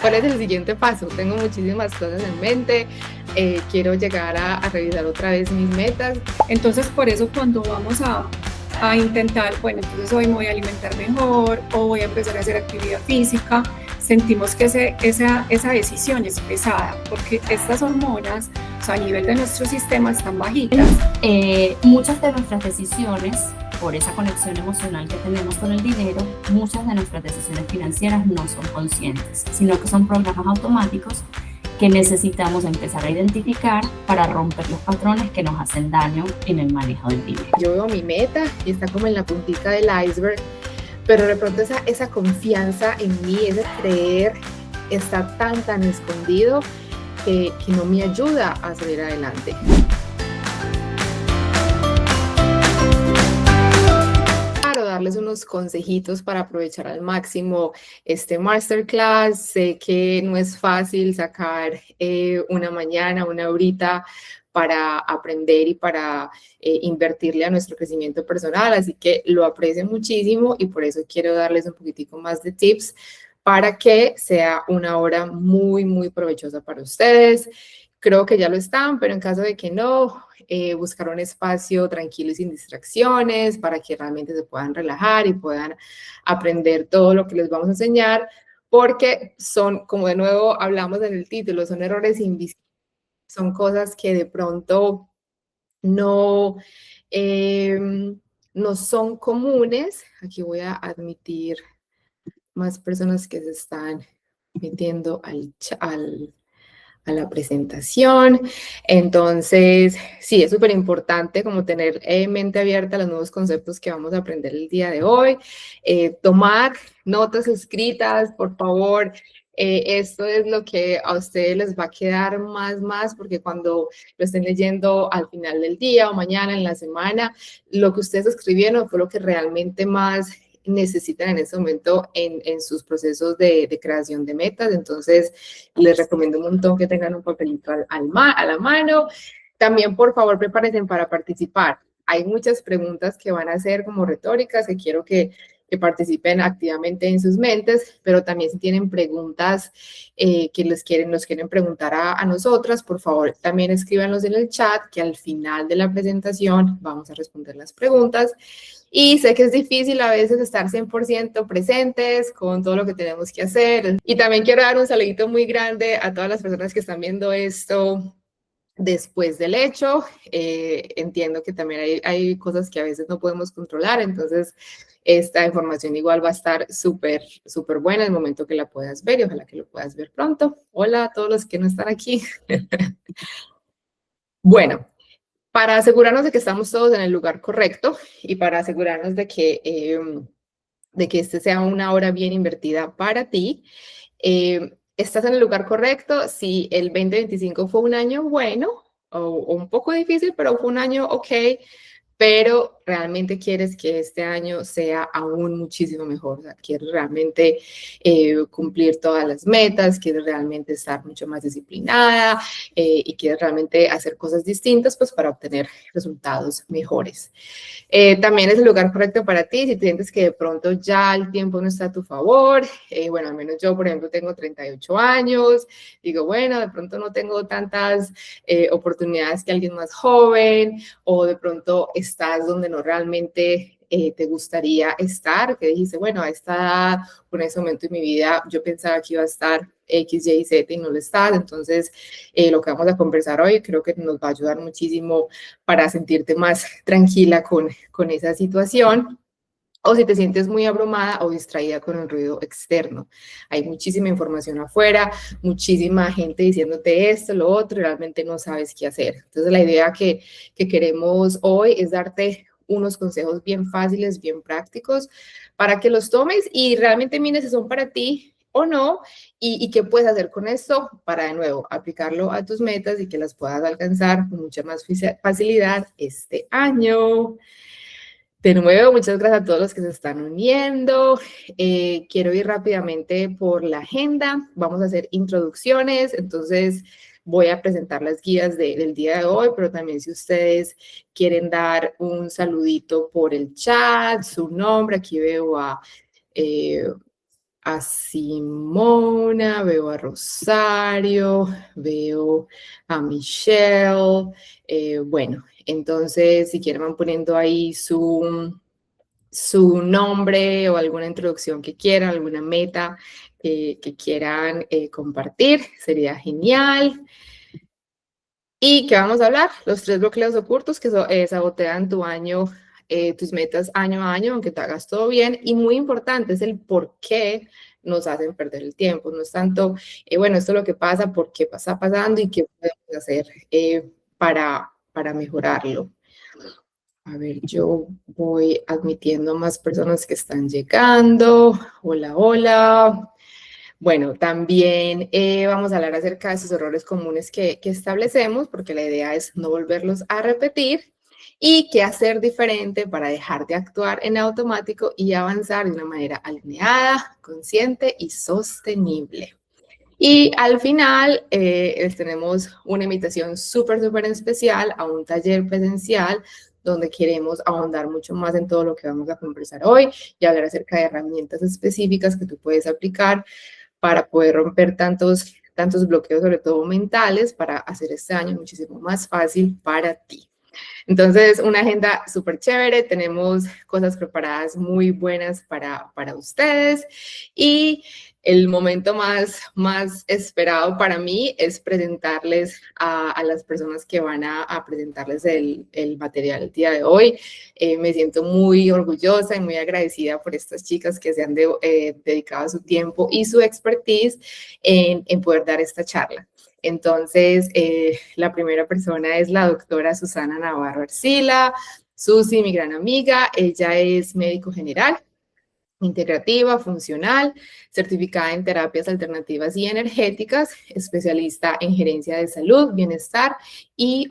¿Cuál es el siguiente paso? Tengo muchísimas cosas en mente, quiero llegar a revisar otra vez mis metas. Entonces, por eso cuando vamos a intentar, bueno, entonces hoy me voy a alimentar mejor o voy a empezar a hacer actividad física, sentimos que esa decisión es pesada, porque estas hormonas, o sea, a nivel de nuestro sistema, están bajitas. Muchas de nuestras decisiones, por esa conexión emocional que tenemos con el dinero, muchas de nuestras decisiones financieras no son conscientes, sino que son programas automáticos que necesitamos empezar a identificar para romper los patrones que nos hacen daño en el manejo del dinero. Yo veo mi meta y está como en la puntita del iceberg, pero de pronto esa confianza en mí, ese creer, está tan escondido que no me ayuda a salir adelante. Darles unos consejitos para aprovechar al máximo este masterclass. Sé que no es fácil sacar una mañana, una horita para aprender y para invertirle a nuestro crecimiento personal, así que lo aprecio muchísimo y por eso quiero darles un poquitico más de tips para que sea una hora muy provechosa para ustedes. Creo que ya lo están, pero en caso de que no, buscar un espacio tranquilo y sin distracciones para que realmente se puedan relajar y puedan aprender todo lo que les vamos a enseñar, porque son, como de nuevo hablamos en el título, son errores invisibles, son cosas que de pronto no, no son comunes. Aquí voy a admitir más personas que se están metiendo a la presentación. Entonces, sí, es súper importante como tener mente abierta a los nuevos conceptos que vamos a aprender el día de hoy. Tomar notas escritas, por favor. Esto es lo que a ustedes les va a quedar más, porque cuando lo estén leyendo al final del día o mañana, en la semana, lo que ustedes escribieron fue lo que realmente más necesitan en este momento en sus procesos de creación de metas. Entonces, les recomiendo un montón que tengan un papelito a la mano. También, por favor, prepárense para participar. Hay muchas preguntas que van a ser como retóricas, que quiero que participen activamente en sus mentes, pero también si tienen preguntas que nos quieren preguntar a nosotras, por favor, también escríbanlos en el chat, que al final de la presentación vamos a responder las preguntas. Y sé que es difícil a veces estar 100% presentes con todo lo que tenemos que hacer. Y también quiero dar un saludito muy grande a todas las personas que están viendo esto después del hecho. Entiendo que también hay cosas que a veces no podemos controlar, entonces esta información igual va a estar súper buena en el momento que la puedas ver y ojalá que lo puedas ver pronto. Hola a todos los que no están aquí. Bueno, para asegurarnos de que estamos todos en el lugar correcto y para asegurarnos de que este sea una hora bien invertida para ti, estás en el lugar correcto. Si el 2025 fue un año bueno o un poco difícil, pero fue un año ok, pero realmente quieres que este año sea aún muchísimo mejor. O sea, quieres realmente cumplir todas las metas, quieres realmente estar mucho más disciplinada y quieres realmente hacer cosas distintas pues para obtener resultados mejores. También es el lugar correcto para ti si sientes que de pronto ya el tiempo no está a tu favor. Bueno, al menos yo, por ejemplo, tengo 38 años. Digo, bueno, de pronto no tengo tantas oportunidades que alguien más joven, o de pronto estás donde no realmente te gustaría estar, que dijiste, bueno, a esta edad, por ese momento en mi vida, yo pensaba que iba a estar X, Y, Z y no lo estás. Entonces, lo que vamos a conversar hoy creo que nos va a ayudar muchísimo para sentirte más tranquila con esa situación. O si te sientes muy abrumada o distraída con el ruido externo. Hay muchísima información afuera, muchísima gente diciéndote esto, lo otro, y realmente no sabes qué hacer. Entonces, la idea que queremos hoy es darte unos consejos bien fáciles, bien prácticos, para que los tomes y realmente mires si son para ti o no, y qué puedes hacer con esto para, de nuevo, aplicarlo a tus metas y que las puedas alcanzar con mucha más facilidad este año. De nuevo, muchas gracias a todos los que se están uniendo. Quiero ir rápidamente por la agenda. Vamos a hacer introducciones, entonces voy a presentar las guías del día de hoy, pero también si ustedes quieren dar un saludito por el chat, su nombre, aquí veo a a Simona, veo a Rosario, veo a Michelle. Bueno, entonces si quieren van poniendo ahí su nombre o alguna introducción que quieran, alguna meta que quieran compartir, sería genial. ¿Y qué vamos a hablar? Los 3 bloqueos ocultos que sabotean tu año, tus metas año a año, aunque te hagas todo bien. Y muy importante es el por qué nos hacen perder el tiempo. No es tanto, bueno, esto es lo que pasa, por qué está pasando y qué podemos hacer para mejorarlo. A ver, yo voy admitiendo más personas que están llegando. Hola, hola. Bueno, también vamos a hablar acerca de esos errores comunes que establecemos, porque la idea es no volverlos a repetir y qué hacer diferente para dejar de actuar en automático y avanzar de una manera alineada, consciente y sostenible. Y al final les tenemos una invitación súper especial a un taller presencial donde queremos ahondar mucho más en todo lo que vamos a conversar hoy y hablar acerca de herramientas específicas que tú puedes aplicar para poder romper tantos bloqueos, sobre todo mentales, para hacer este año muchísimo más fácil para ti. Entonces, una agenda súper chévere, tenemos cosas preparadas muy buenas para ustedes y el momento más esperado para mí es presentarles a las personas que van a presentarles el material el día de hoy. Me siento muy orgullosa y muy agradecida por estas chicas que se han dedicado su tiempo y su expertise en poder dar esta charla. Entonces, la primera persona es la doctora Susana Navarro Arcila. Susi, mi gran amiga, ella es médico general, integrativa, funcional, certificada en terapias alternativas y energéticas, especialista en gerencia de salud, bienestar y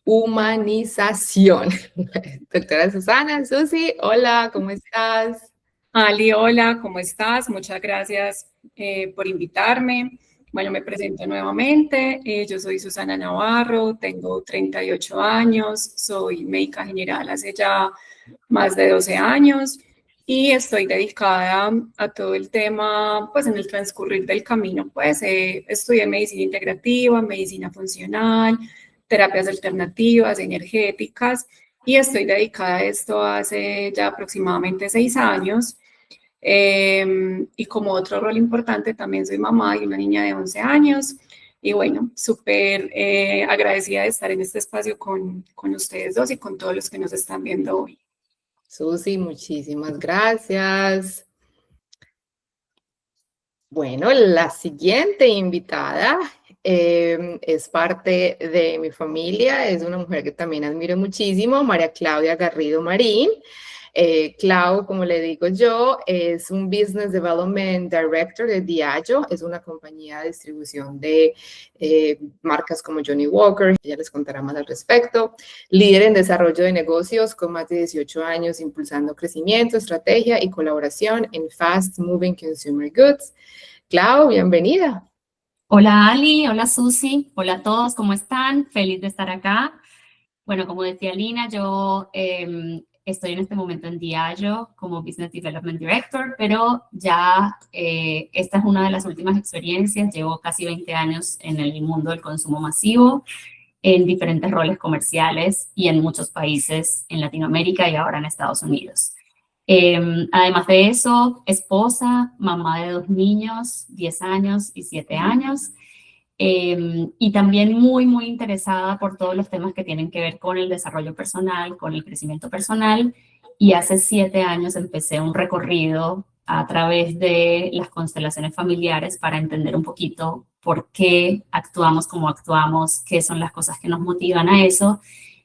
humanización. Doctora Susana, Susi, hola, ¿cómo estás? Ali, hola, ¿cómo estás? Muchas gracias por invitarme. Bueno, me presento nuevamente. Yo soy Susana Navarro, tengo 38 años, soy médica general hace ya más de 12 años y estoy dedicada a todo el tema, pues en el transcurrir del camino, pues estudié medicina integrativa, medicina funcional, terapias alternativas, energéticas y estoy dedicada a esto hace ya aproximadamente 6 años. Y como otro rol importante, también soy mamá de una niña de 11 años. Y bueno, súper agradecida de estar en este espacio con ustedes dos y con todos los que nos están viendo hoy. Susi, muchísimas gracias. Bueno, la siguiente invitada es parte de mi familia, es una mujer que también admiro muchísimo, María Claudia Garrido Marín. Clau, como le digo yo, es un Business Development Director de Diageo, es una compañía de distribución de marcas como Johnny Walker, ella les contará más al respecto, líder en desarrollo de negocios con más de 18 años, impulsando crecimiento, estrategia y colaboración en Fast Moving Consumer Goods. Clau, bienvenida. Hola Ali, hola Susi, hola a todos, ¿cómo están? Feliz de estar acá. Bueno, como decía Lina, yo estoy en este momento en Diageo como Business Development Director, pero ya esta es una de las últimas experiencias. Llevo casi 20 años en el mundo del consumo masivo, en diferentes roles comerciales y en muchos países en Latinoamérica y ahora en Estados Unidos. Además de eso, esposa, mamá de 2 niños, 10 años y 7 años. Y también muy interesada por todos los temas que tienen que ver con el desarrollo personal, con el crecimiento personal. Y hace 7 años empecé un recorrido a través de las constelaciones familiares para entender un poquito por qué actuamos como actuamos, qué son las cosas que nos motivan a eso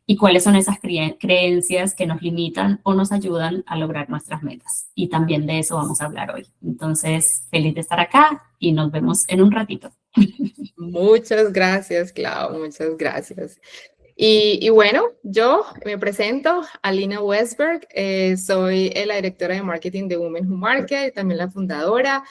y cuáles son esas creencias que nos limitan o nos ayudan a lograr nuestras metas. Y también de eso vamos a hablar hoy. Entonces, feliz de estar acá y nos vemos en un ratito. Muchas gracias, Clau, muchas gracias. Y bueno, yo me presento, Alina Westberg, soy la directora de marketing de Women Who Market, también la fundadora.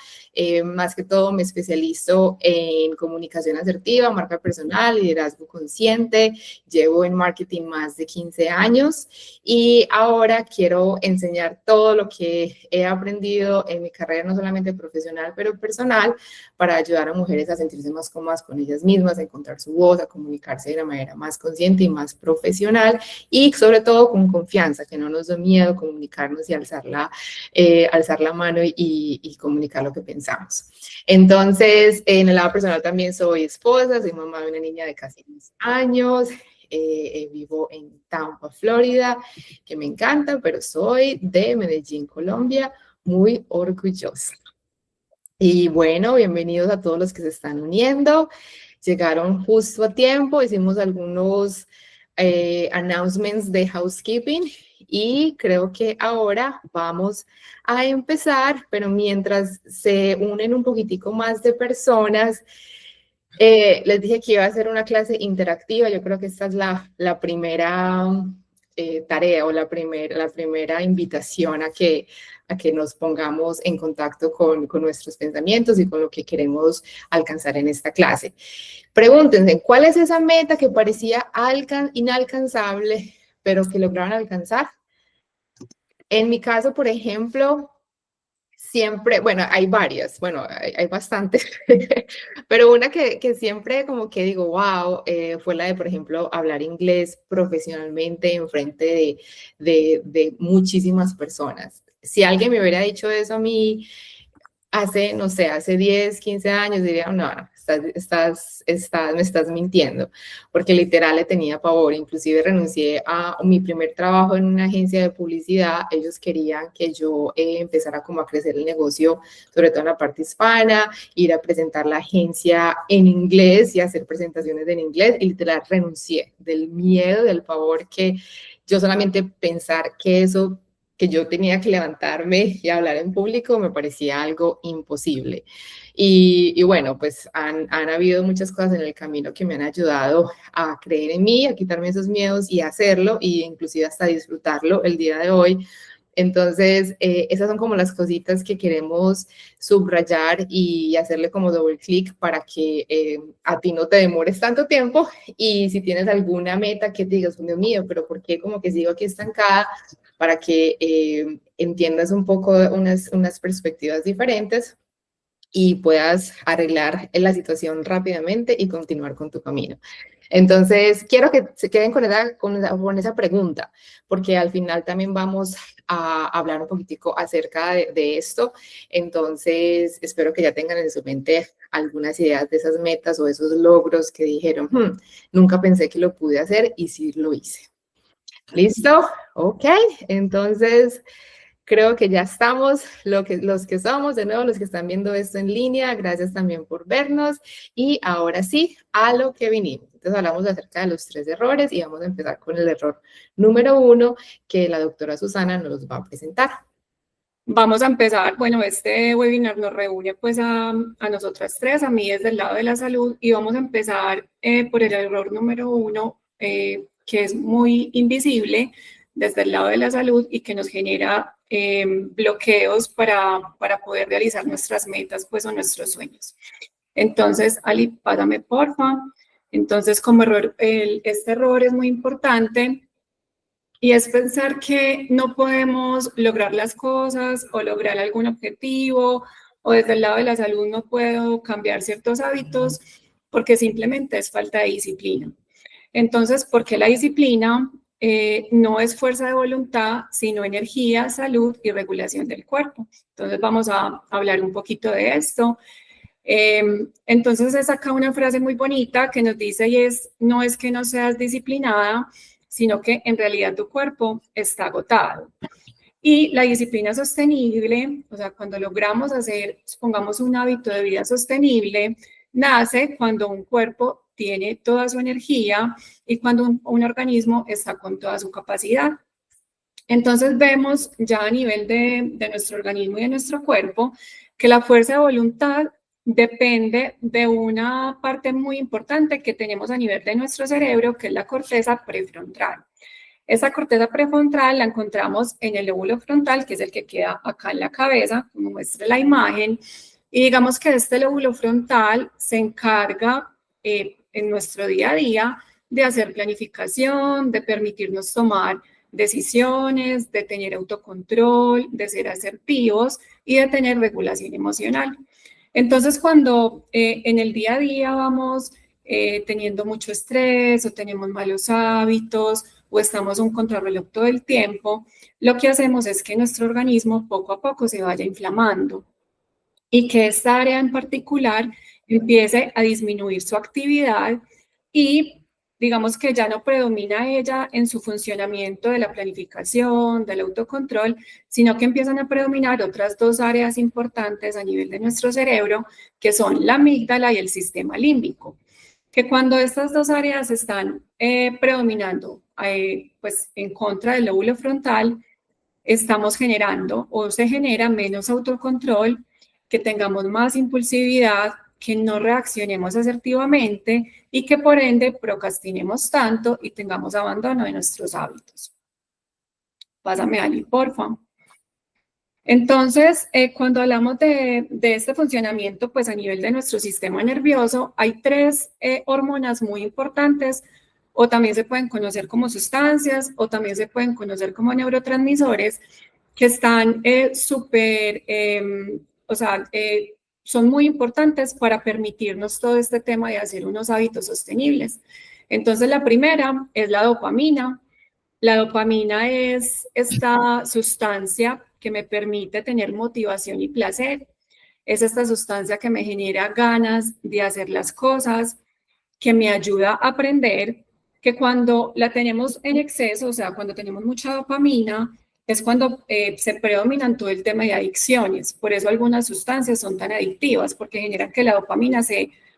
Más que todo me especializo en comunicación asertiva, marca personal, liderazgo consciente. Llevo en marketing más de 15 años y ahora quiero enseñar todo lo que he aprendido en mi carrera, no solamente profesional, pero personal, para ayudar a mujeres a sentirse más cómodas con ellas mismas, a encontrar su voz, a comunicarse de una manera más consciente y más profesional y sobre todo con confianza, que no nos dé miedo comunicarnos y alzar la mano y comunicar lo que pensamos. Entonces, en el lado personal también soy esposa, soy mamá de una niña de casi 10 años, vivo en Tampa, Florida, que me encanta, pero soy de Medellín, Colombia, muy orgullosa. Y bueno, bienvenidos a todos los que se están uniendo. Llegaron justo a tiempo, hicimos algunos announcements de housekeeping y creo que ahora vamos a empezar, pero mientras se unen un poquitico más de personas, les dije que iba a ser una clase interactiva. Yo creo que esta es la primera tarea o la primera invitación a que nos pongamos en contacto con nuestros pensamientos y con lo que queremos alcanzar en esta clase. Pregúntense, ¿cuál es esa meta que parecía inalcanzable, pero que lograron alcanzar? En mi caso, por ejemplo, siempre, bueno, hay varias, bueno, hay bastantes, pero una que siempre como que digo, wow, fue la de, por ejemplo, hablar inglés profesionalmente en frente de muchísimas personas. Si alguien me hubiera dicho eso a mí hace, no sé, hace 10, 15 años, diría, no, me estás mintiendo, porque literal le tenía pavor. Inclusive renuncié a mi primer trabajo en una agencia de publicidad. Ellos querían que yo empezara como a crecer el negocio, sobre todo en la parte hispana, ir a presentar la agencia en inglés y hacer presentaciones en inglés, y literal renuncié del miedo, del pavor, que yo solamente pensar que yo tenía que levantarme y hablar en público me parecía algo imposible. Y bueno, pues han habido muchas cosas en el camino que me han ayudado a creer en mí, a quitarme esos miedos y a hacerlo, y inclusive hasta disfrutarlo el día de hoy. Entonces, esas son como las cositas que queremos subrayar y hacerle como doble clic para que a ti no te demores tanto tiempo. Y si tienes alguna meta que te digas, Dios mío, pero ¿por qué como que sigo aquí estancada? Para que entiendas un poco unas perspectivas diferentes y puedas arreglar la situación rápidamente y continuar con tu camino. Entonces, quiero que se queden con esa pregunta, porque al final también vamos a hablar un poquitico acerca de esto. Entonces, espero que ya tengan en su mente algunas ideas de esas metas o esos logros que dijeron, nunca pensé que lo pude hacer y sí lo hice. ¿Listo? Ok, entonces creo que ya estamos, los que somos, de nuevo, los que están viendo esto en línea, gracias también por vernos. Y ahora sí, a lo que vinimos. Entonces hablamos acerca de los 3 errores y vamos a empezar con el error número 1 que la doctora Susana nos va a presentar. Vamos a empezar, bueno, este webinar nos reúne pues a nosotras 3, a mí desde el lado de la salud, y vamos a empezar por el error número 1, que es muy invisible desde el lado de la salud y que nos genera bloqueos para poder realizar nuestras metas pues, o nuestros sueños. Entonces, Ali, pásame porfa. Entonces, como error, este error es muy importante, y es pensar que no podemos lograr las cosas o lograr algún objetivo, o desde el lado de la salud no puedo cambiar ciertos hábitos porque simplemente es falta de disciplina. Entonces, ¿por qué la disciplina? No es fuerza de voluntad, sino energía, salud y regulación del cuerpo. Entonces, vamos a hablar un poquito de esto. Entonces, es acá una frase muy bonita que nos dice, y es, no es que no seas disciplinada, sino que en realidad tu cuerpo está agotado. Y la disciplina sostenible, o sea, cuando logramos hacer, supongamos, un hábito de vida sostenible, nace cuando un cuerpo tiene toda su energía y cuando un organismo está con toda su capacidad. Entonces vemos ya a nivel de nuestro organismo y de nuestro cuerpo que la fuerza de voluntad depende de una parte muy importante que tenemos a nivel de nuestro cerebro, que es la corteza prefrontal. Esa corteza prefrontal la encontramos en el lóbulo frontal, que es el que queda acá en la cabeza, como muestra la imagen, y digamos que este lóbulo frontal se encarga en nuestro día a día de hacer planificación, de permitirnos tomar decisiones, de tener autocontrol, de ser asertivos y de tener regulación emocional. Entonces, cuando en el día a día vamos teniendo mucho estrés o tenemos malos hábitos o estamos un contrarreloj todo el tiempo, lo que hacemos es que nuestro organismo poco a poco se vaya inflamando y que esta área en particular empiece a disminuir su actividad y digamos que ya no predomina ella en su funcionamiento de la planificación, del autocontrol, sino que empiezan a predominar otras dos áreas importantes a nivel de nuestro cerebro, que son la amígdala y el sistema límbico. Que cuando estas dos áreas están predominando pues en contra del lóbulo frontal, estamos generando o se genera menos autocontrol, que tengamos más impulsividad, que no reaccionemos asertivamente y que por ende procrastinemos tanto y tengamos abandono de nuestros hábitos. Pásame, Ali, porfa. Entonces, cuando hablamos de este funcionamiento, pues a nivel de nuestro sistema nervioso, hay tres hormonas muy importantes, o también se pueden conocer como sustancias, o también se pueden conocer como neurotransmisores, que están súper, son muy importantes para permitirnos todo este tema de hacer unos hábitos sostenibles. Entonces, la primera es la dopamina. La dopamina es esta sustancia que me permite tener motivación y placer. Es esta sustancia que me genera ganas de hacer las cosas, que me ayuda a aprender, que cuando la tenemos en exceso, o sea, cuando tenemos mucha dopamina, es cuando se predominan todo el tema de adicciones. Por eso algunas sustancias son tan adictivas, porque generan que la dopamina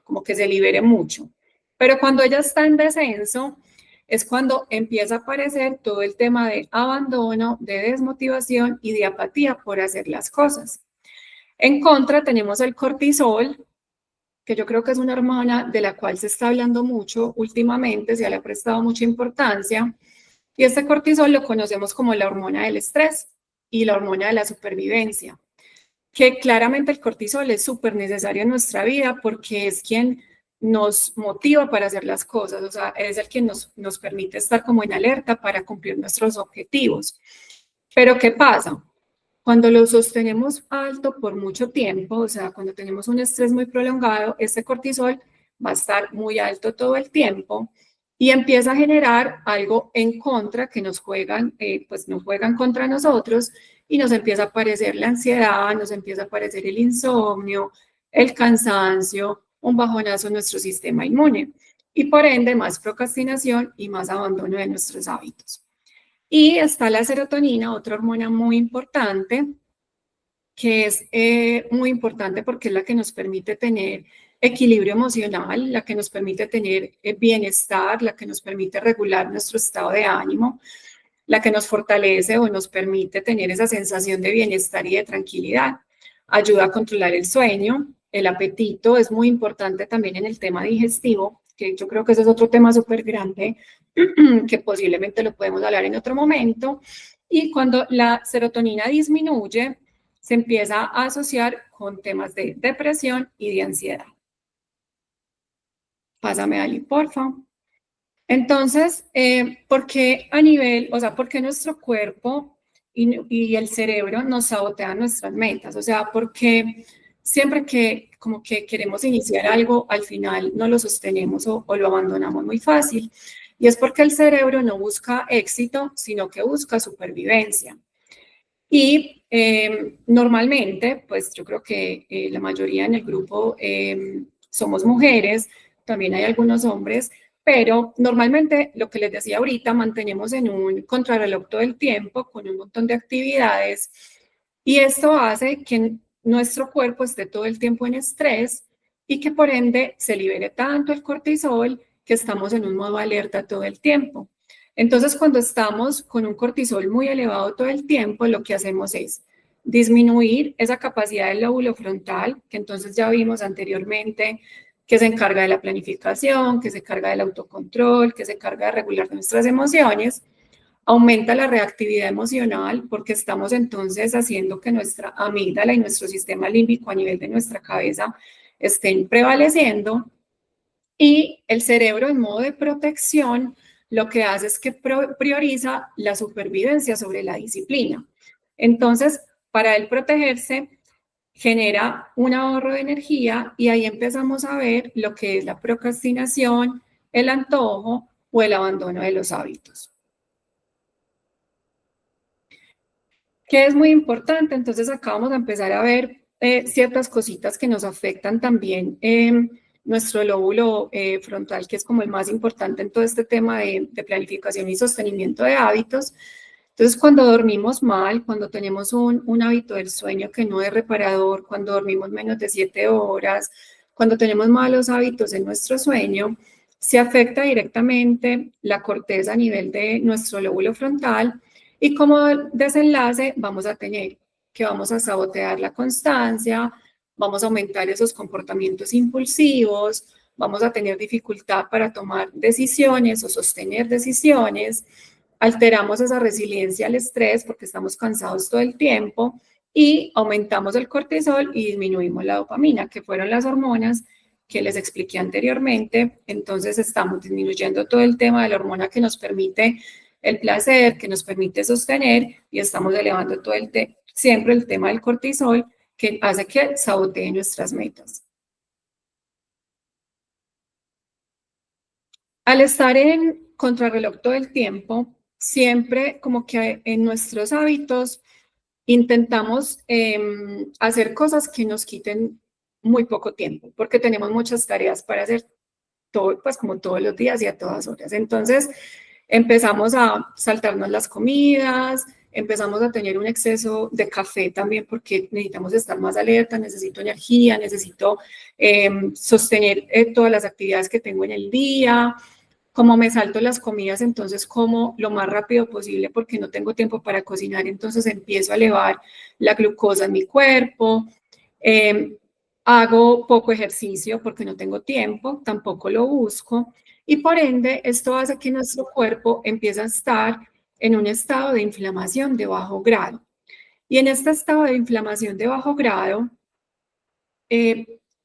como que se libere mucho. Pero cuando ella está en descenso, es cuando empieza a aparecer todo el tema de abandono, de desmotivación y de apatía por hacer las cosas. En contra tenemos el cortisol, que yo creo que es una hormona de la cual se está hablando mucho últimamente, se le ha prestado mucha importancia, y este cortisol lo conocemos como la hormona del estrés y la hormona de la supervivencia, que claramente el cortisol es súper necesario en nuestra vida porque es quien nos motiva para hacer las cosas, o sea, es el que nos permite estar como en alerta para cumplir nuestros objetivos. Pero ¿qué pasa? Cuando lo sostenemos alto por mucho tiempo, o sea, cuando tenemos un estrés muy prolongado, este cortisol va a estar muy alto todo el tiempo y empieza a generar algo en contra que nos juegan contra nosotros y nos empieza a aparecer la ansiedad, nos empieza a aparecer el insomnio, el cansancio, un bajonazo en nuestro sistema inmune y por ende más procrastinación y más abandono de nuestros hábitos. Y está la serotonina, otra hormona muy importante, que es muy importante porque es la que nos permite tener equilibrio emocional, la que nos permite tener bienestar, la que nos permite regular nuestro estado de ánimo, la que nos fortalece o nos permite tener esa sensación de bienestar y de tranquilidad. Ayuda a controlar el sueño, el apetito, es muy importante también en el tema digestivo, que yo creo que ese es otro tema súper grande, que posiblemente lo podemos hablar en otro momento. Y cuando la serotonina disminuye, se empieza a asociar con temas de depresión y de ansiedad. Pásame, Ali, porfa. Entonces, ¿por qué por qué nuestro cuerpo y el cerebro nos sabotean nuestras metas? O sea, porque siempre que como que queremos iniciar algo, al final no lo sostenemos o lo abandonamos muy fácil. Y es porque el cerebro no busca éxito, sino que busca supervivencia. Y normalmente, pues yo creo que la mayoría en el grupo somos mujeres, también hay algunos hombres, pero normalmente lo que les decía ahorita, mantenemos en un contrarreloj todo el tiempo con un montón de actividades y esto hace que nuestro cuerpo esté todo el tiempo en estrés y que por ende se libere tanto el cortisol que estamos en un modo alerta todo el tiempo. Entonces, cuando estamos con un cortisol muy elevado todo el tiempo, lo que hacemos es disminuir esa capacidad del lóbulo frontal, que entonces ya vimos anteriormente, que se encarga de la planificación, que se encarga del autocontrol, que se encarga de regular nuestras emociones. Aumenta la reactividad emocional porque estamos entonces haciendo que nuestra amígdala y nuestro sistema límbico a nivel de nuestra cabeza estén prevaleciendo. Y el cerebro en modo de protección lo que hace es que prioriza la supervivencia sobre la disciplina. Entonces, para él protegerse, genera un ahorro de energía y ahí empezamos a ver lo que es la procrastinación, el antojo o el abandono de los hábitos. Que es muy importante, entonces acá vamos a empezar a ver ciertas cositas que nos afectan también nuestro lóbulo frontal, que es como el más importante en todo este tema de planificación y sostenimiento de hábitos. Entonces, cuando dormimos mal, cuando tenemos un hábito del sueño que no es reparador, cuando dormimos menos de 7 horas, cuando tenemos malos hábitos en nuestro sueño, se afecta directamente la corteza a nivel de nuestro lóbulo frontal y como desenlace vamos a tener que vamos a sabotear la constancia, vamos a aumentar esos comportamientos impulsivos, vamos a tener dificultad para tomar decisiones o sostener decisiones, alteramos esa resiliencia al estrés porque estamos cansados todo el tiempo y aumentamos el cortisol y disminuimos la dopamina, que fueron las hormonas que les expliqué anteriormente. Entonces estamos disminuyendo todo el tema de la hormona que nos permite el placer, que nos permite sostener y estamos elevando todo siempre el tema del cortisol que hace que sabotee nuestras metas. Al estar en contrarreloj todo el tiempo, siempre como que en nuestros hábitos intentamos hacer cosas que nos quiten muy poco tiempo, porque tenemos muchas tareas para hacer todo, pues como todos los días y a todas horas. Entonces empezamos a saltarnos las comidas, empezamos a tener un exceso de café también porque necesitamos estar más alerta, necesito energía, necesito sostener todas las actividades que tengo en el día. Como me salto las comidas, entonces como lo más rápido posible porque no tengo tiempo para cocinar, entonces empiezo a elevar la glucosa en mi cuerpo. Hago poco ejercicio porque no tengo tiempo, tampoco lo busco. Y por ende, esto hace que nuestro cuerpo empiece a estar en un estado de inflamación de bajo grado. Y en este estado de inflamación de bajo grado,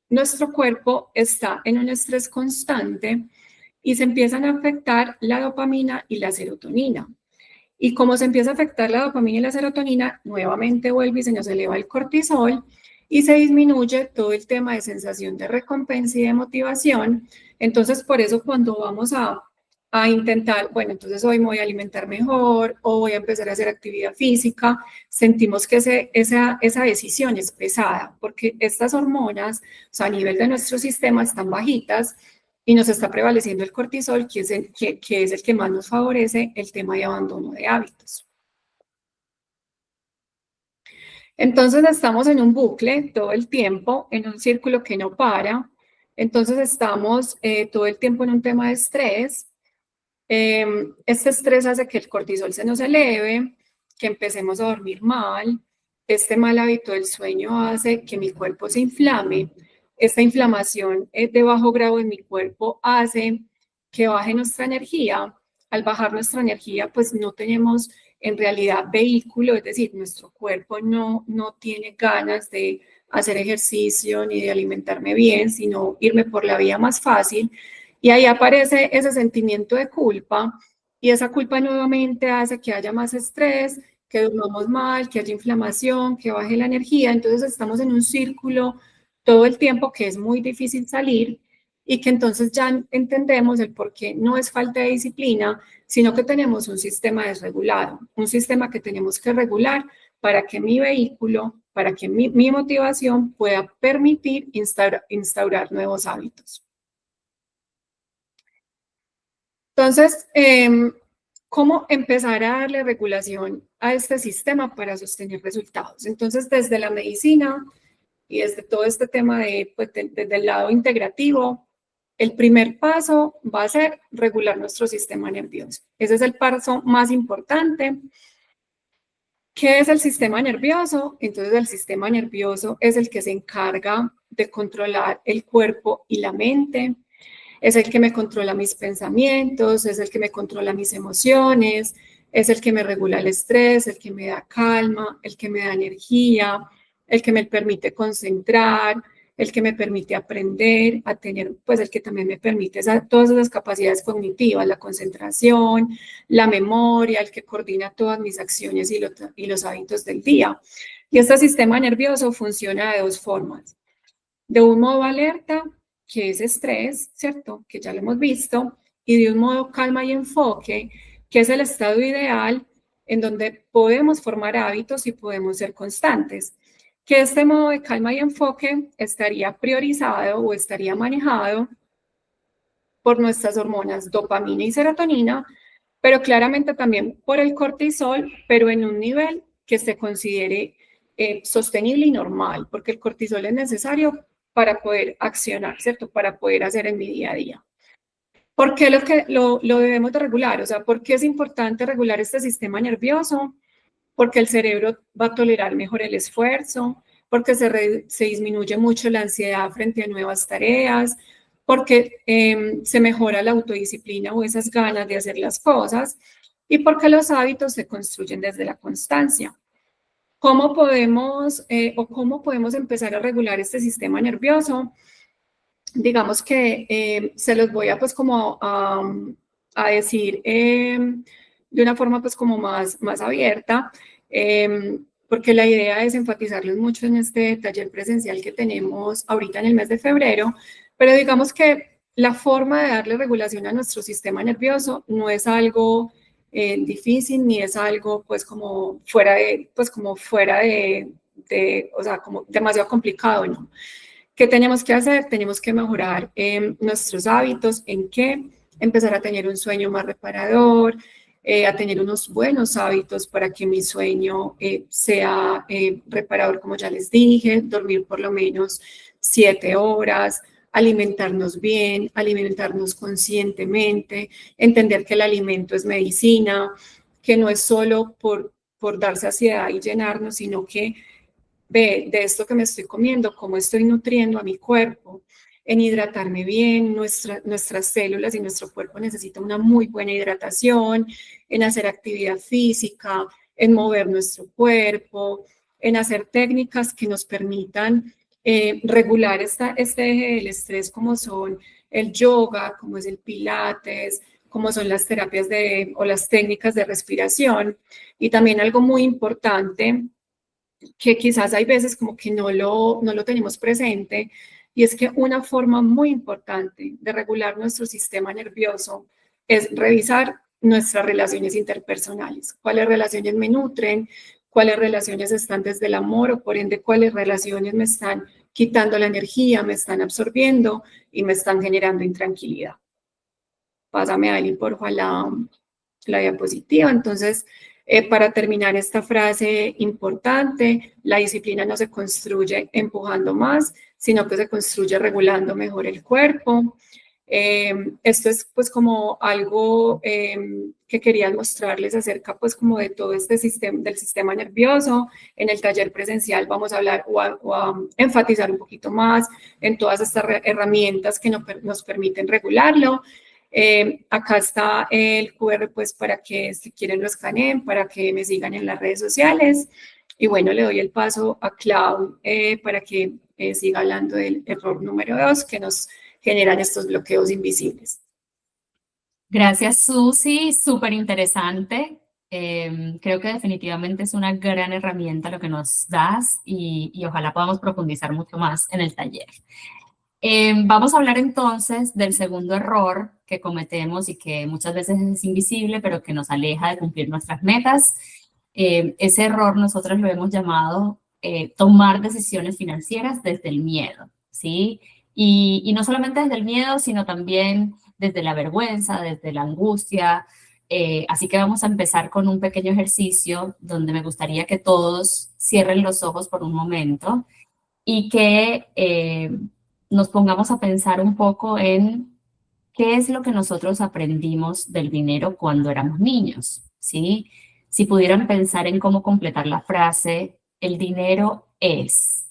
nuestro cuerpo está en un estrés constante y se empiezan a afectar la dopamina y la serotonina. Y como se empieza a afectar la dopamina y la serotonina, nuevamente vuelve y se nos eleva el cortisol y se disminuye todo el tema de sensación de recompensa y de motivación. Entonces, por eso cuando vamos a intentar, bueno, entonces hoy me voy a alimentar mejor o voy a empezar a hacer actividad física, sentimos que esa decisión es pesada porque estas hormonas, o sea, a nivel de nuestro sistema están bajitas y nos está prevaleciendo el cortisol, que es el que más nos favorece el tema de abandono de hábitos. Entonces estamos en un bucle todo el tiempo, en un círculo que no para. Entonces estamos todo el tiempo en un tema de estrés. Este estrés hace que el cortisol se nos eleve, que empecemos a dormir mal. Este mal hábito del sueño hace que mi cuerpo se inflame. Esta inflamación de bajo grado en mi cuerpo hace que baje nuestra energía. Al bajar nuestra energía, pues no tenemos en realidad vehículo, es decir, nuestro cuerpo no tiene ganas de hacer ejercicio ni de alimentarme bien, sino irme por la vía más fácil. Y ahí aparece ese sentimiento de culpa y esa culpa nuevamente hace que haya más estrés, que durmamos mal, que haya inflamación, que baje la energía. Entonces estamos en un círculo todo el tiempo que es muy difícil salir y que entonces ya entendemos el por qué no es falta de disciplina, sino que tenemos un sistema desregulado, un sistema que tenemos que regular para que mi vehículo, para que mi motivación pueda permitir instaurar nuevos hábitos. Entonces, ¿cómo empezar a darle regulación a este sistema para sostener resultados? Entonces, desde la medicina y desde todo este tema desde el lado integrativo, el primer paso va a ser regular nuestro sistema nervioso. Ese es el paso más importante. ¿Qué es el sistema nervioso? Entonces el sistema nervioso es el que se encarga de controlar el cuerpo y la mente, es el que me controla mis pensamientos, es el que me controla mis emociones, es el que me regula el estrés, el que me da calma, el que me da energía, el que me permite concentrar, el que me permite aprender a tener, pues el que también me permite todas esas capacidades cognitivas, la concentración, la memoria, el que coordina todas mis acciones y los hábitos del día. Y este sistema nervioso funciona de dos formas. De un modo alerta, que es estrés, ¿cierto? Que ya lo hemos visto, y de un modo calma y enfoque, que es el estado ideal en donde podemos formar hábitos y podemos ser constantes. Que este modo de calma y enfoque estaría priorizado o estaría manejado por nuestras hormonas dopamina y serotonina, pero claramente también por el cortisol, pero en un nivel que se considere sostenible y normal, porque el cortisol es necesario para poder accionar, ¿cierto? Para poder hacer en mi día a día. ¿Por qué lo debemos de regular? O sea, ¿por qué es importante regular este sistema nervioso? Porque el cerebro va a tolerar mejor el esfuerzo, porque se disminuye mucho la ansiedad frente a nuevas tareas, porque se mejora la autodisciplina o esas ganas de hacer las cosas, y porque los hábitos se construyen desde la constancia. ¿Cómo podemos empezar a regular este sistema nervioso? Digamos que se los voy a pues como a decir de una forma pues como más abierta, porque la idea es enfatizarles mucho en este taller presencial que tenemos ahorita en el mes de febrero, pero digamos que la forma de darle regulación a nuestro sistema nervioso no es algo difícil ni es algo pues como fuera de, o sea, como demasiado complicado, ¿no? ¿Qué tenemos que hacer? Tenemos que mejorar nuestros hábitos. ¿En qué? Empezar a tener un sueño más reparador, a tener unos buenos hábitos para que mi sueño sea reparador, como ya les dije, dormir por lo menos 7 horas, alimentarnos bien, alimentarnos conscientemente, entender que el alimento es medicina, que no es solo por dar saciedad y llenarnos, sino que de esto que me estoy comiendo, cómo estoy nutriendo a mi cuerpo, en hidratarme bien, nuestras células y nuestro cuerpo necesitan una muy buena hidratación, en hacer actividad física, en mover nuestro cuerpo, en hacer técnicas que nos permitan regular este eje del estrés, como son el yoga, como es el pilates, como son las terapias o las técnicas de respiración. Y también algo muy importante que quizás hay veces como que no lo tenemos presente, y es que una forma muy importante de regular nuestro sistema nervioso es revisar nuestras relaciones interpersonales. ¿Cuáles relaciones me nutren? ¿Cuáles relaciones están desde el amor o por ende cuáles relaciones me están quitando la energía, me están absorbiendo y me están generando intranquilidad? Pásame, Aileen, porfa, la diapositiva. Entonces, para terminar esta frase importante, la disciplina no se construye empujando más, sino que se construye regulando mejor el cuerpo. Esto es pues como algo que quería mostrarles acerca pues como de todo este sistema, del sistema nervioso. En el taller presencial vamos a hablar o a enfatizar un poquito más en todas estas herramientas que nos permiten regularlo. Acá está el QR pues para que si quieren lo escaneen, para que me sigan en las redes sociales. Y bueno, le doy el paso a Clau para que siga hablando del error número 2 que nos generan estos bloqueos invisibles. Gracias, Susi, súper interesante. Creo que definitivamente es una gran herramienta lo que nos das y ojalá podamos profundizar mucho más en el taller. Vamos a hablar entonces del segundo error que cometemos y que muchas veces es invisible, pero que nos aleja de cumplir nuestras metas. Ese error nosotros lo hemos llamado tomar decisiones financieras desde el miedo, ¿sí? Y no solamente desde el miedo, sino también desde la vergüenza, desde la angustia. Así que vamos a empezar con un pequeño ejercicio donde me gustaría que todos cierren los ojos por un momento y que nos pongamos a pensar un poco en qué es lo que nosotros aprendimos del dinero cuando éramos niños, ¿sí? si pudieran pensar en cómo completar la frase, el dinero es.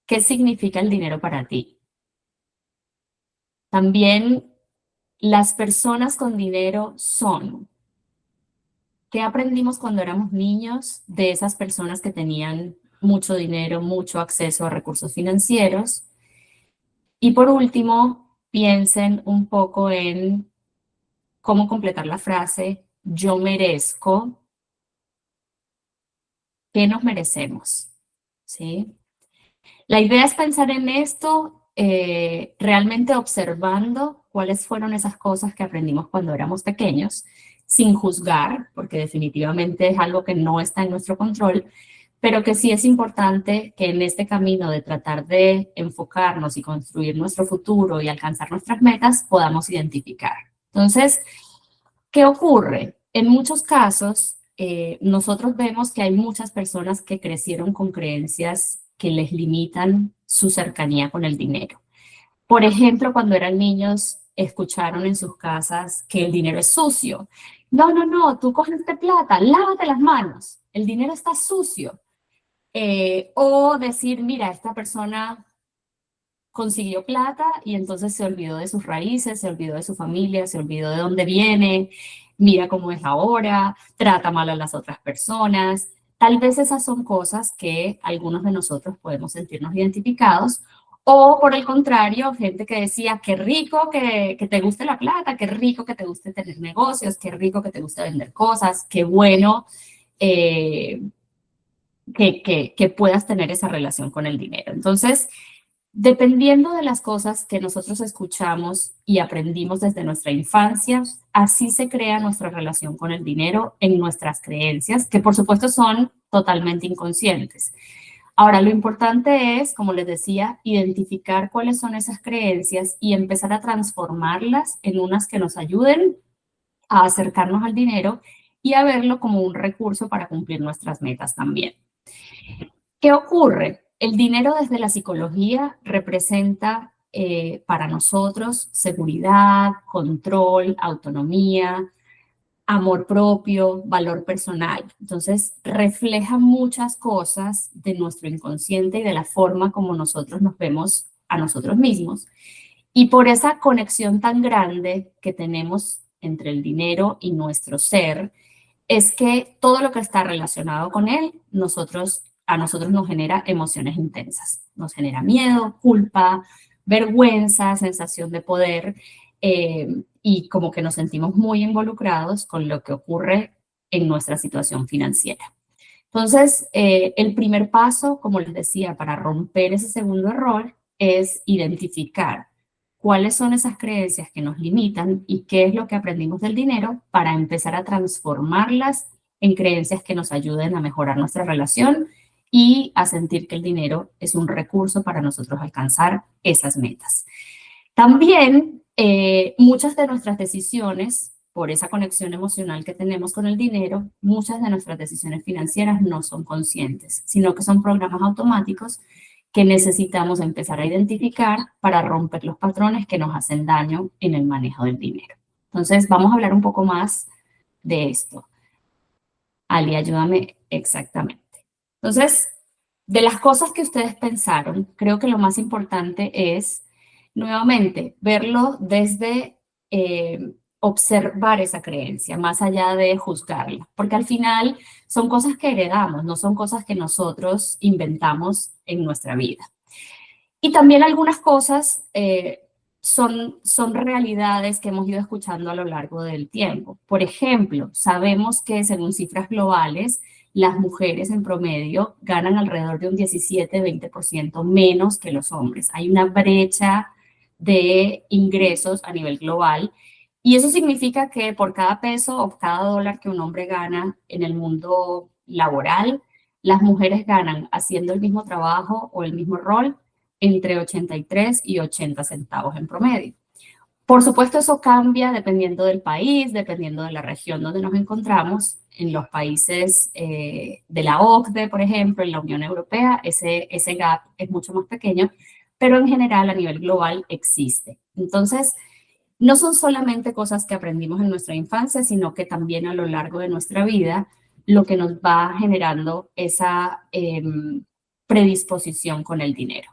¿Qué significa el dinero para ti? También, las personas con dinero son. ¿Qué aprendimos cuando éramos niños de esas personas que tenían mucho dinero, mucho acceso a recursos financieros? Y por último, piensen un poco en cómo completar la frase, yo merezco. ¿Qué nos merecemos? ¿Sí? La idea es pensar en esto realmente observando cuáles fueron esas cosas que aprendimos cuando éramos pequeños, sin juzgar, porque definitivamente es algo que no está en nuestro control, pero que sí es importante que en este camino de tratar de enfocarnos y construir nuestro futuro y alcanzar nuestras metas, podamos identificar. Entonces, ¿qué ocurre? En muchos casos, nosotros vemos que hay muchas personas que crecieron con creencias que les limitan su cercanía con el dinero. Por ejemplo, cuando eran niños, escucharon en sus casas que el dinero es sucio. No, no, no, tú cogiste plata, lávate las manos, el dinero está sucio. O decir, mira, esta persona consiguió plata y entonces se olvidó de sus raíces, se olvidó de su familia, se olvidó de dónde viene, mira cómo es ahora, trata mal a las otras personas. Tal vez esas son cosas que algunos de nosotros podemos sentirnos identificados, o por el contrario, gente que decía, qué rico que te guste la plata, qué rico que te guste tener negocios, qué rico que te guste vender cosas, qué bueno que puedas tener esa relación con el dinero. Entonces, dependiendo de las cosas que nosotros escuchamos y aprendimos desde nuestra infancia, así se crea nuestra relación con el dinero en nuestras creencias, que por supuesto son totalmente inconscientes. Ahora, lo importante es, como les decía, identificar cuáles son esas creencias y empezar a transformarlas en unas que nos ayuden a acercarnos al dinero y a verlo como un recurso para cumplir nuestras metas también. ¿Qué ocurre? El dinero desde la psicología representa para nosotros seguridad, control, autonomía, amor propio, valor personal. Entonces, refleja muchas cosas de nuestro inconsciente y de la forma como nosotros nos vemos a nosotros mismos. Y por esa conexión tan grande que tenemos entre el dinero y nuestro ser, es que todo lo que está relacionado con él, a nosotros nos genera emociones intensas. Nos genera miedo, culpa, vergüenza, sensación de poder, y como que nos sentimos muy involucrados con lo que ocurre en nuestra situación financiera. Entonces, el primer paso, como les decía, para romper ese segundo error es identificar cuáles son esas creencias que nos limitan y qué es lo que aprendimos del dinero para empezar a transformarlas en creencias que nos ayuden a mejorar nuestra relación y a sentir que el dinero es un recurso para nosotros alcanzar esas metas. También muchas de nuestras decisiones, por esa conexión emocional que tenemos con el dinero, muchas de nuestras decisiones financieras no son conscientes, sino que son programas automáticos que necesitamos empezar a identificar para romper los patrones que nos hacen daño en el manejo del dinero. Entonces, vamos a hablar un poco más de esto. Ali, ayúdame exactamente. Entonces, de las cosas que ustedes pensaron, creo que lo más importante es, nuevamente, verlo desde observar esa creencia, más allá de juzgarla, porque al final son cosas que heredamos, no son cosas que nosotros inventamos en nuestra vida. Y también algunas cosas son realidades que hemos ido escuchando a lo largo del tiempo. Por ejemplo, sabemos que según cifras globales, las mujeres en promedio ganan alrededor de un 17-20% menos que los hombres. Hay una brecha de ingresos a nivel global. Y eso significa que por cada peso o cada dólar que un hombre gana en el mundo laboral, las mujeres ganan haciendo el mismo trabajo o el mismo rol entre 83 y 80 centavos en promedio. Por supuesto, eso cambia dependiendo del país, dependiendo de la región donde nos encontramos. En los países de la OCDE, por ejemplo, en la Unión Europea, ese gap es mucho más pequeño, pero en general a nivel global existe. Entonces, no son solamente cosas que aprendimos en nuestra infancia, sino que también a lo largo de nuestra vida, lo que nos va generando esa predisposición con el dinero.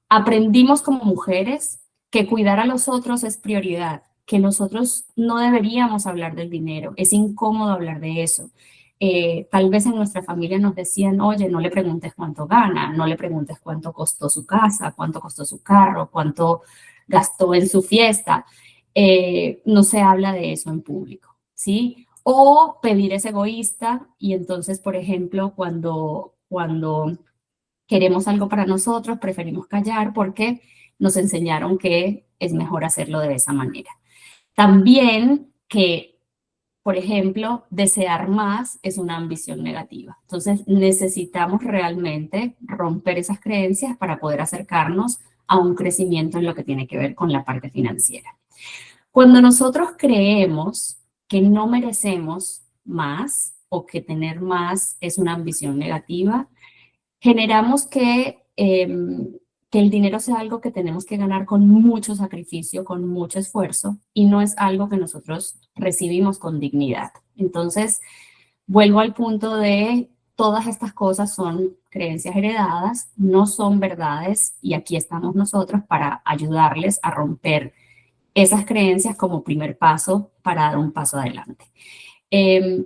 Aprendimos como mujeres que cuidar a los otros es prioridad, que nosotros no deberíamos hablar del dinero, es incómodo hablar de eso. Tal vez en nuestra familia nos decían, oye, no le preguntes cuánto gana, no le preguntes cuánto costó su casa, cuánto costó su carro, cuánto gastó en su fiesta. No se habla de eso en público, ¿sí? O pedir es egoísta y entonces, por ejemplo, cuando queremos algo para nosotros, preferimos callar porque nos enseñaron que es mejor hacerlo de esa manera. También que, por ejemplo, desear más es una ambición negativa. Entonces, necesitamos realmente romper esas creencias para poder acercarnos a un crecimiento en lo que tiene que ver con la parte financiera. Cuando nosotros creemos que no merecemos más o que tener más es una ambición negativa, generamos que el dinero sea algo que tenemos que ganar con mucho sacrificio, con mucho esfuerzo, y no es algo que nosotros recibimos con dignidad. Entonces, vuelvo al punto de todas estas cosas son creencias heredadas, no son verdades, y aquí estamos nosotros para ayudarles a romper esas creencias como primer paso para dar un paso adelante.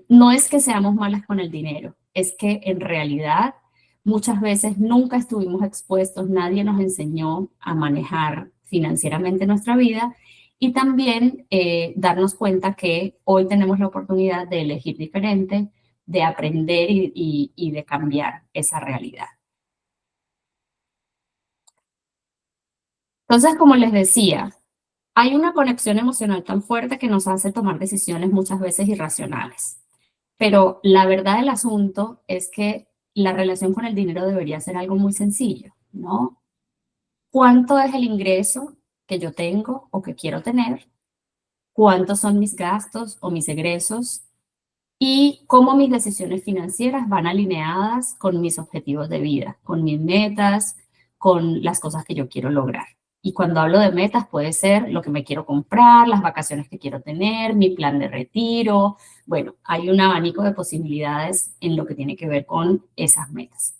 No es que seamos malas con el dinero, es que en realidad muchas veces nunca estuvimos expuestos, nadie nos enseñó a manejar financieramente nuestra vida y también darnos cuenta que hoy tenemos la oportunidad de elegir diferente, de aprender y de cambiar esa realidad. Entonces, como les decía, hay una conexión emocional tan fuerte que nos hace tomar decisiones muchas veces irracionales. Pero la verdad del asunto es que la relación con el dinero debería ser algo muy sencillo, ¿no? ¿Cuánto es el ingreso que yo tengo o que quiero tener? ¿Cuántos son mis gastos o mis egresos? Y cómo mis decisiones financieras van alineadas con mis objetivos de vida, con mis metas, con las cosas que yo quiero lograr. Y cuando hablo de metas puede ser lo que me quiero comprar, las vacaciones que quiero tener, mi plan de retiro. Bueno, hay un abanico de posibilidades en lo que tiene que ver con esas metas.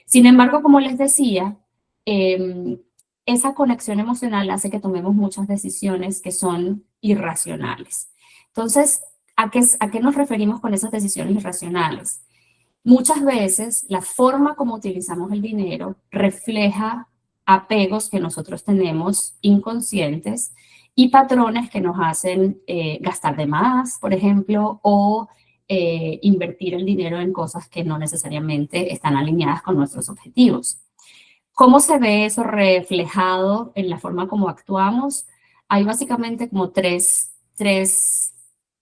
Sin embargo, como les decía, esa conexión emocional hace que tomemos muchas decisiones que son irracionales. Entonces, ¿a qué nos referimos con esas decisiones irracionales? Muchas veces la forma como utilizamos el dinero refleja apegos que nosotros tenemos inconscientes y patrones que nos hacen gastar de más, por ejemplo, o invertir el dinero en cosas que no necesariamente están alineadas con nuestros objetivos. ¿Cómo se ve eso reflejado en la forma como actuamos? Hay básicamente como tres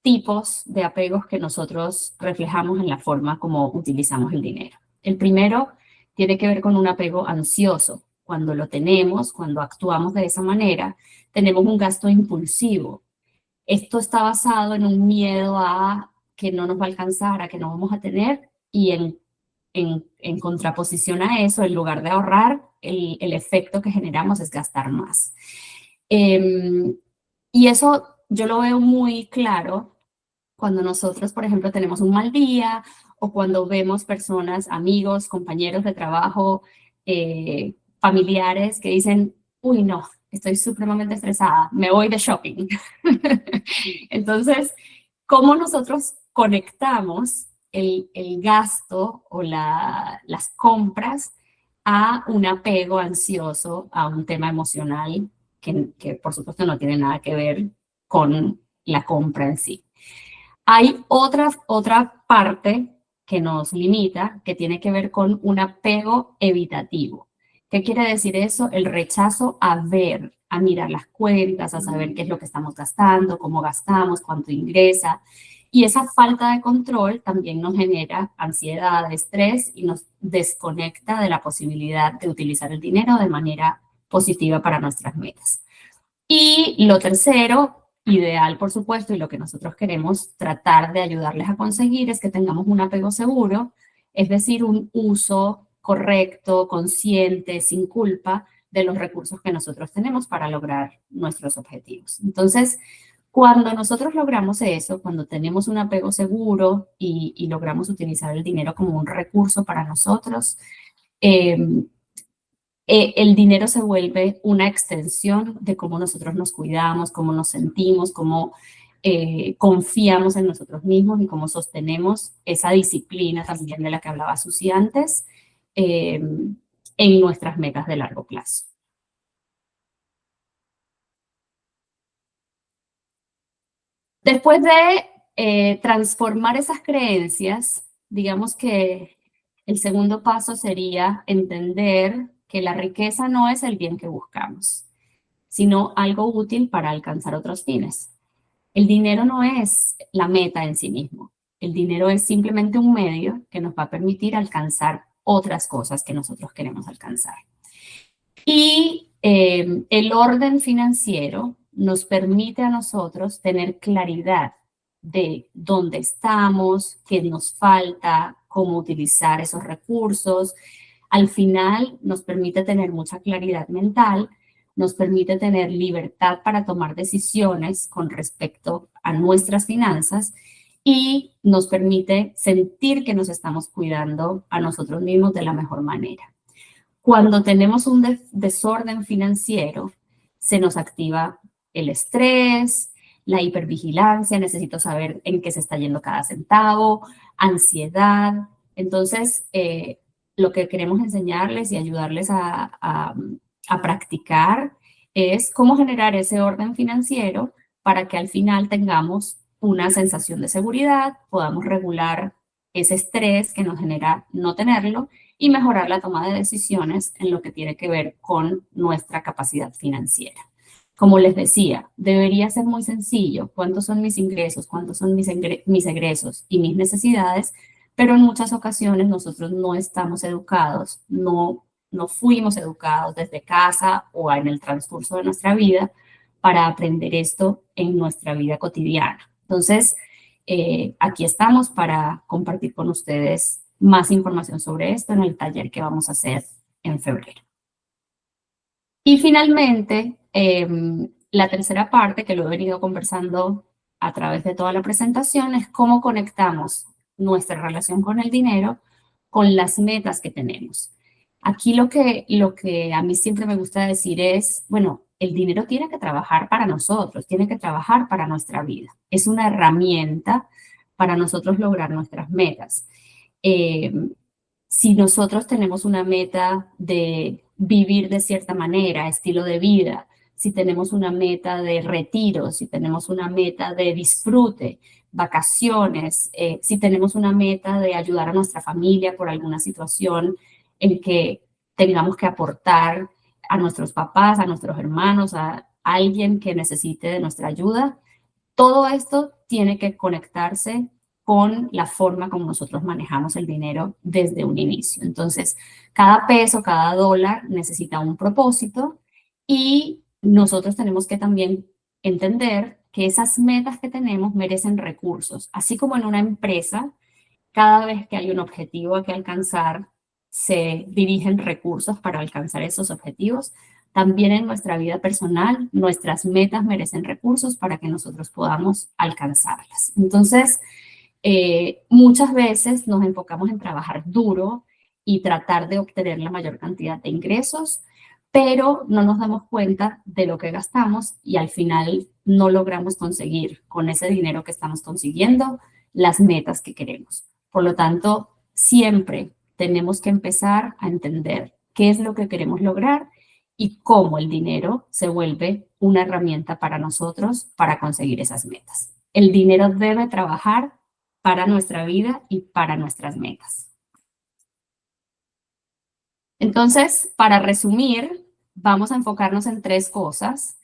tipos de apegos que nosotros reflejamos en la forma como utilizamos el dinero. El primero tiene que ver con un apego ansioso. Cuando lo tenemos, cuando actuamos de esa manera, tenemos un gasto impulsivo. Esto está basado en un miedo a que no nos va a alcanzar, a que no vamos a tener, y en contraposición a eso, en lugar de ahorrar, el efecto que generamos es gastar más. Y eso yo lo veo muy claro cuando nosotros, por ejemplo, tenemos un mal día o cuando vemos personas, amigos, compañeros de trabajo, familiares que dicen, uy, no, estoy supremamente estresada, me voy de shopping. Entonces, ¿cómo nosotros conectamos el gasto o las compras a un apego ansioso, a un tema emocional que por supuesto no tiene nada que ver con la compra en sí? Hay otra parte que nos limita, que tiene que ver con un apego evitativo. ¿Qué quiere decir eso? El rechazo a ver, a mirar las cuentas, a saber qué es lo que estamos gastando, cómo gastamos, cuánto ingresa. Y esa falta de control también nos genera ansiedad, estrés y nos desconecta de la posibilidad de utilizar el dinero de manera positiva para nuestras metas. Y lo tercero, ideal por supuesto, y lo que nosotros queremos tratar de ayudarles a conseguir es que tengamos un apego seguro, es decir, un uso correcto, consciente, sin culpa de los recursos que nosotros tenemos para lograr nuestros objetivos. Entonces, cuando nosotros logramos eso, cuando tenemos un apego seguro y logramos utilizar el dinero como un recurso para nosotros, el dinero se vuelve una extensión de cómo nosotros nos cuidamos, cómo nos sentimos, cómo confiamos en nosotros mismos y cómo sostenemos esa disciplina también de la que hablaba Susi antes en nuestras metas de largo plazo. Después de transformar esas creencias, digamos que el segundo paso sería entender que la riqueza no es el bien que buscamos, sino algo útil para alcanzar otros fines. El dinero no es la meta en sí mismo. El dinero es simplemente un medio que nos va a permitir alcanzar otras cosas que nosotros queremos alcanzar. Y el orden financiero nos permite a nosotros tener claridad de dónde estamos, qué nos falta, cómo utilizar esos recursos. Al final nos permite tener mucha claridad mental, nos permite tener libertad para tomar decisiones con respecto a nuestras finanzas y nos permite sentir que nos estamos cuidando a nosotros mismos de la mejor manera. Cuando tenemos un desorden financiero, se nos activa el estrés, la hipervigilancia, necesito saber en qué se está yendo cada centavo, ansiedad. Entonces, lo que queremos enseñarles y ayudarles a practicar es cómo generar ese orden financiero para que al final tengamos una sensación de seguridad, podamos regular ese estrés que nos genera no tenerlo y mejorar la toma de decisiones en lo que tiene que ver con nuestra capacidad financiera. Como les decía, debería ser muy sencillo cuántos son mis ingresos, cuántos son mis egresos y mis necesidades, pero en muchas ocasiones nosotros no estamos educados, no fuimos educados desde casa o en el transcurso de nuestra vida para aprender esto en nuestra vida cotidiana. Entonces, aquí estamos para compartir con ustedes más información sobre esto en el taller que vamos a hacer en febrero. Y finalmente, la tercera parte, que lo he venido conversando a través de toda la presentación, es cómo conectamos nuestra relación con el dinero con las metas que tenemos. Aquí lo que a mí siempre me gusta decir es, bueno, el dinero tiene que trabajar para nosotros, tiene que trabajar para nuestra vida. Es una herramienta para nosotros lograr nuestras metas. Si nosotros tenemos una meta de vivir de cierta manera, estilo de vida, si tenemos una meta de retiro, si tenemos una meta de disfrute, vacaciones, si tenemos una meta de ayudar a nuestra familia por alguna situación en que tengamos que aportar a nuestros papás, a nuestros hermanos, a alguien que necesite de nuestra ayuda, todo esto tiene que conectarse con la forma como nosotros manejamos el dinero desde un inicio. Entonces, cada peso, cada dólar necesita un propósito y nosotros tenemos que también entender que esas metas que tenemos merecen recursos. Así como en una empresa, cada vez que hay un objetivo a que alcanzar, se dirigen recursos para alcanzar esos objetivos. También en nuestra vida personal, nuestras metas merecen recursos para que nosotros podamos alcanzarlas. Entonces, muchas veces nos enfocamos en trabajar duro y tratar de obtener la mayor cantidad de ingresos, pero no nos damos cuenta de lo que gastamos y al final no logramos conseguir con ese dinero que estamos consiguiendo las metas que queremos. Por lo tanto, siempre tenemos que empezar a entender qué es lo que queremos lograr y cómo el dinero se vuelve una herramienta para nosotros para conseguir esas metas. El dinero debe trabajar para nuestra vida y para nuestras metas. Entonces, para resumir, vamos a enfocarnos en 3 cosas.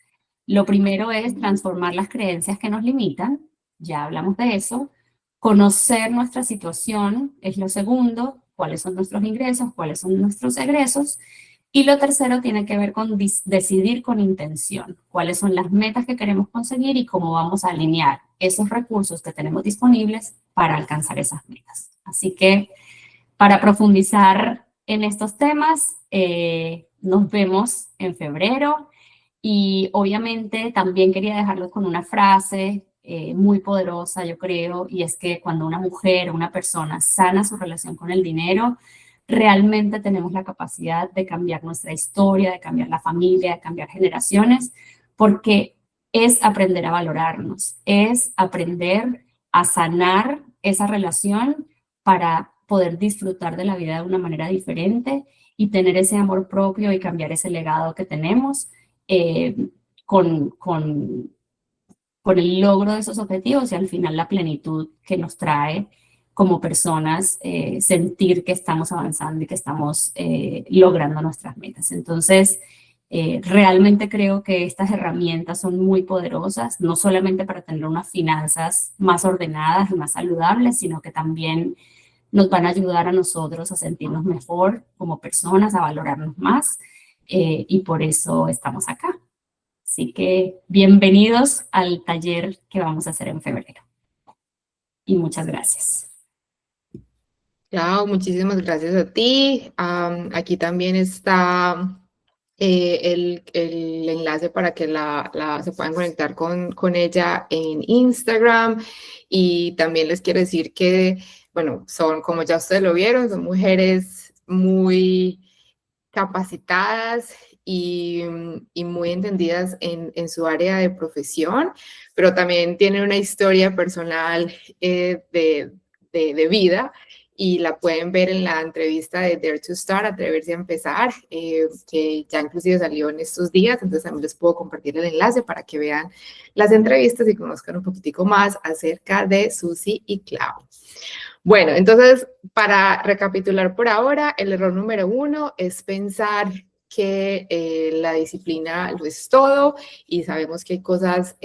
Lo primero es transformar las creencias que nos limitan. Ya hablamos de eso. Conocer nuestra situación es lo segundo. Cuáles son nuestros ingresos, cuáles son nuestros egresos. Y lo tercero tiene que ver con decidir con intención. Cuáles son las metas que queremos conseguir y cómo vamos a alinear esos recursos que tenemos disponibles para alcanzar esas metas. Así que para profundizar en estos temas, nos vemos en febrero. Y obviamente también quería dejarlo con una frase muy poderosa, yo creo, y es que cuando una mujer o una persona sana su relación con el dinero, realmente tenemos la capacidad de cambiar nuestra historia, de cambiar la familia, de cambiar generaciones, porque es aprender a valorarnos, es aprender a sanar esa relación para poder disfrutar de la vida de una manera diferente y tener ese amor propio y cambiar ese legado que tenemos eh, con, con, con el logro de esos objetivos y al final la plenitud que nos trae como personas, sentir que estamos avanzando y que estamos logrando nuestras metas. Entonces, realmente creo que estas herramientas son muy poderosas, no solamente para tener unas finanzas más ordenadas y más saludables, sino que también nos van a ayudar a nosotros a sentirnos mejor como personas, a valorarnos más, y por eso estamos acá. Así que bienvenidos al taller que vamos a hacer en febrero. Y muchas gracias. Clau, muchísimas gracias a ti. Aquí también está el enlace para que se puedan conectar con ella en Instagram. Y también les quiero decir que, bueno, son, como ya ustedes lo vieron, son mujeres muy capacitadas y muy entendidas en su área de profesión, pero también tienen una historia personal de vida y la pueden ver en la entrevista de Dare to Start, Atreverse a Empezar, que ya inclusive salió en estos días, entonces también les puedo compartir el enlace para que vean las entrevistas y conozcan un poquitico más acerca de Susi y Clau. Bueno, entonces, para recapitular por ahora, el error número 1 es pensar que la disciplina lo es todo y sabemos que hay cosas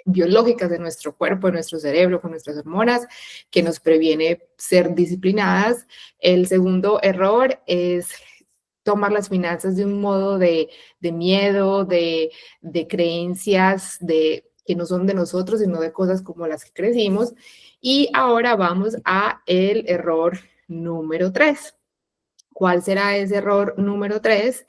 biológicas de nuestro cuerpo, de nuestro cerebro, con nuestras hormonas, que nos previene ser disciplinadas. El segundo error es tomar las finanzas de un modo de miedo, de creencias que no son de nosotros, sino de cosas como las que crecimos. Y ahora vamos a el error número 3. ¿Cuál será ese error número 3?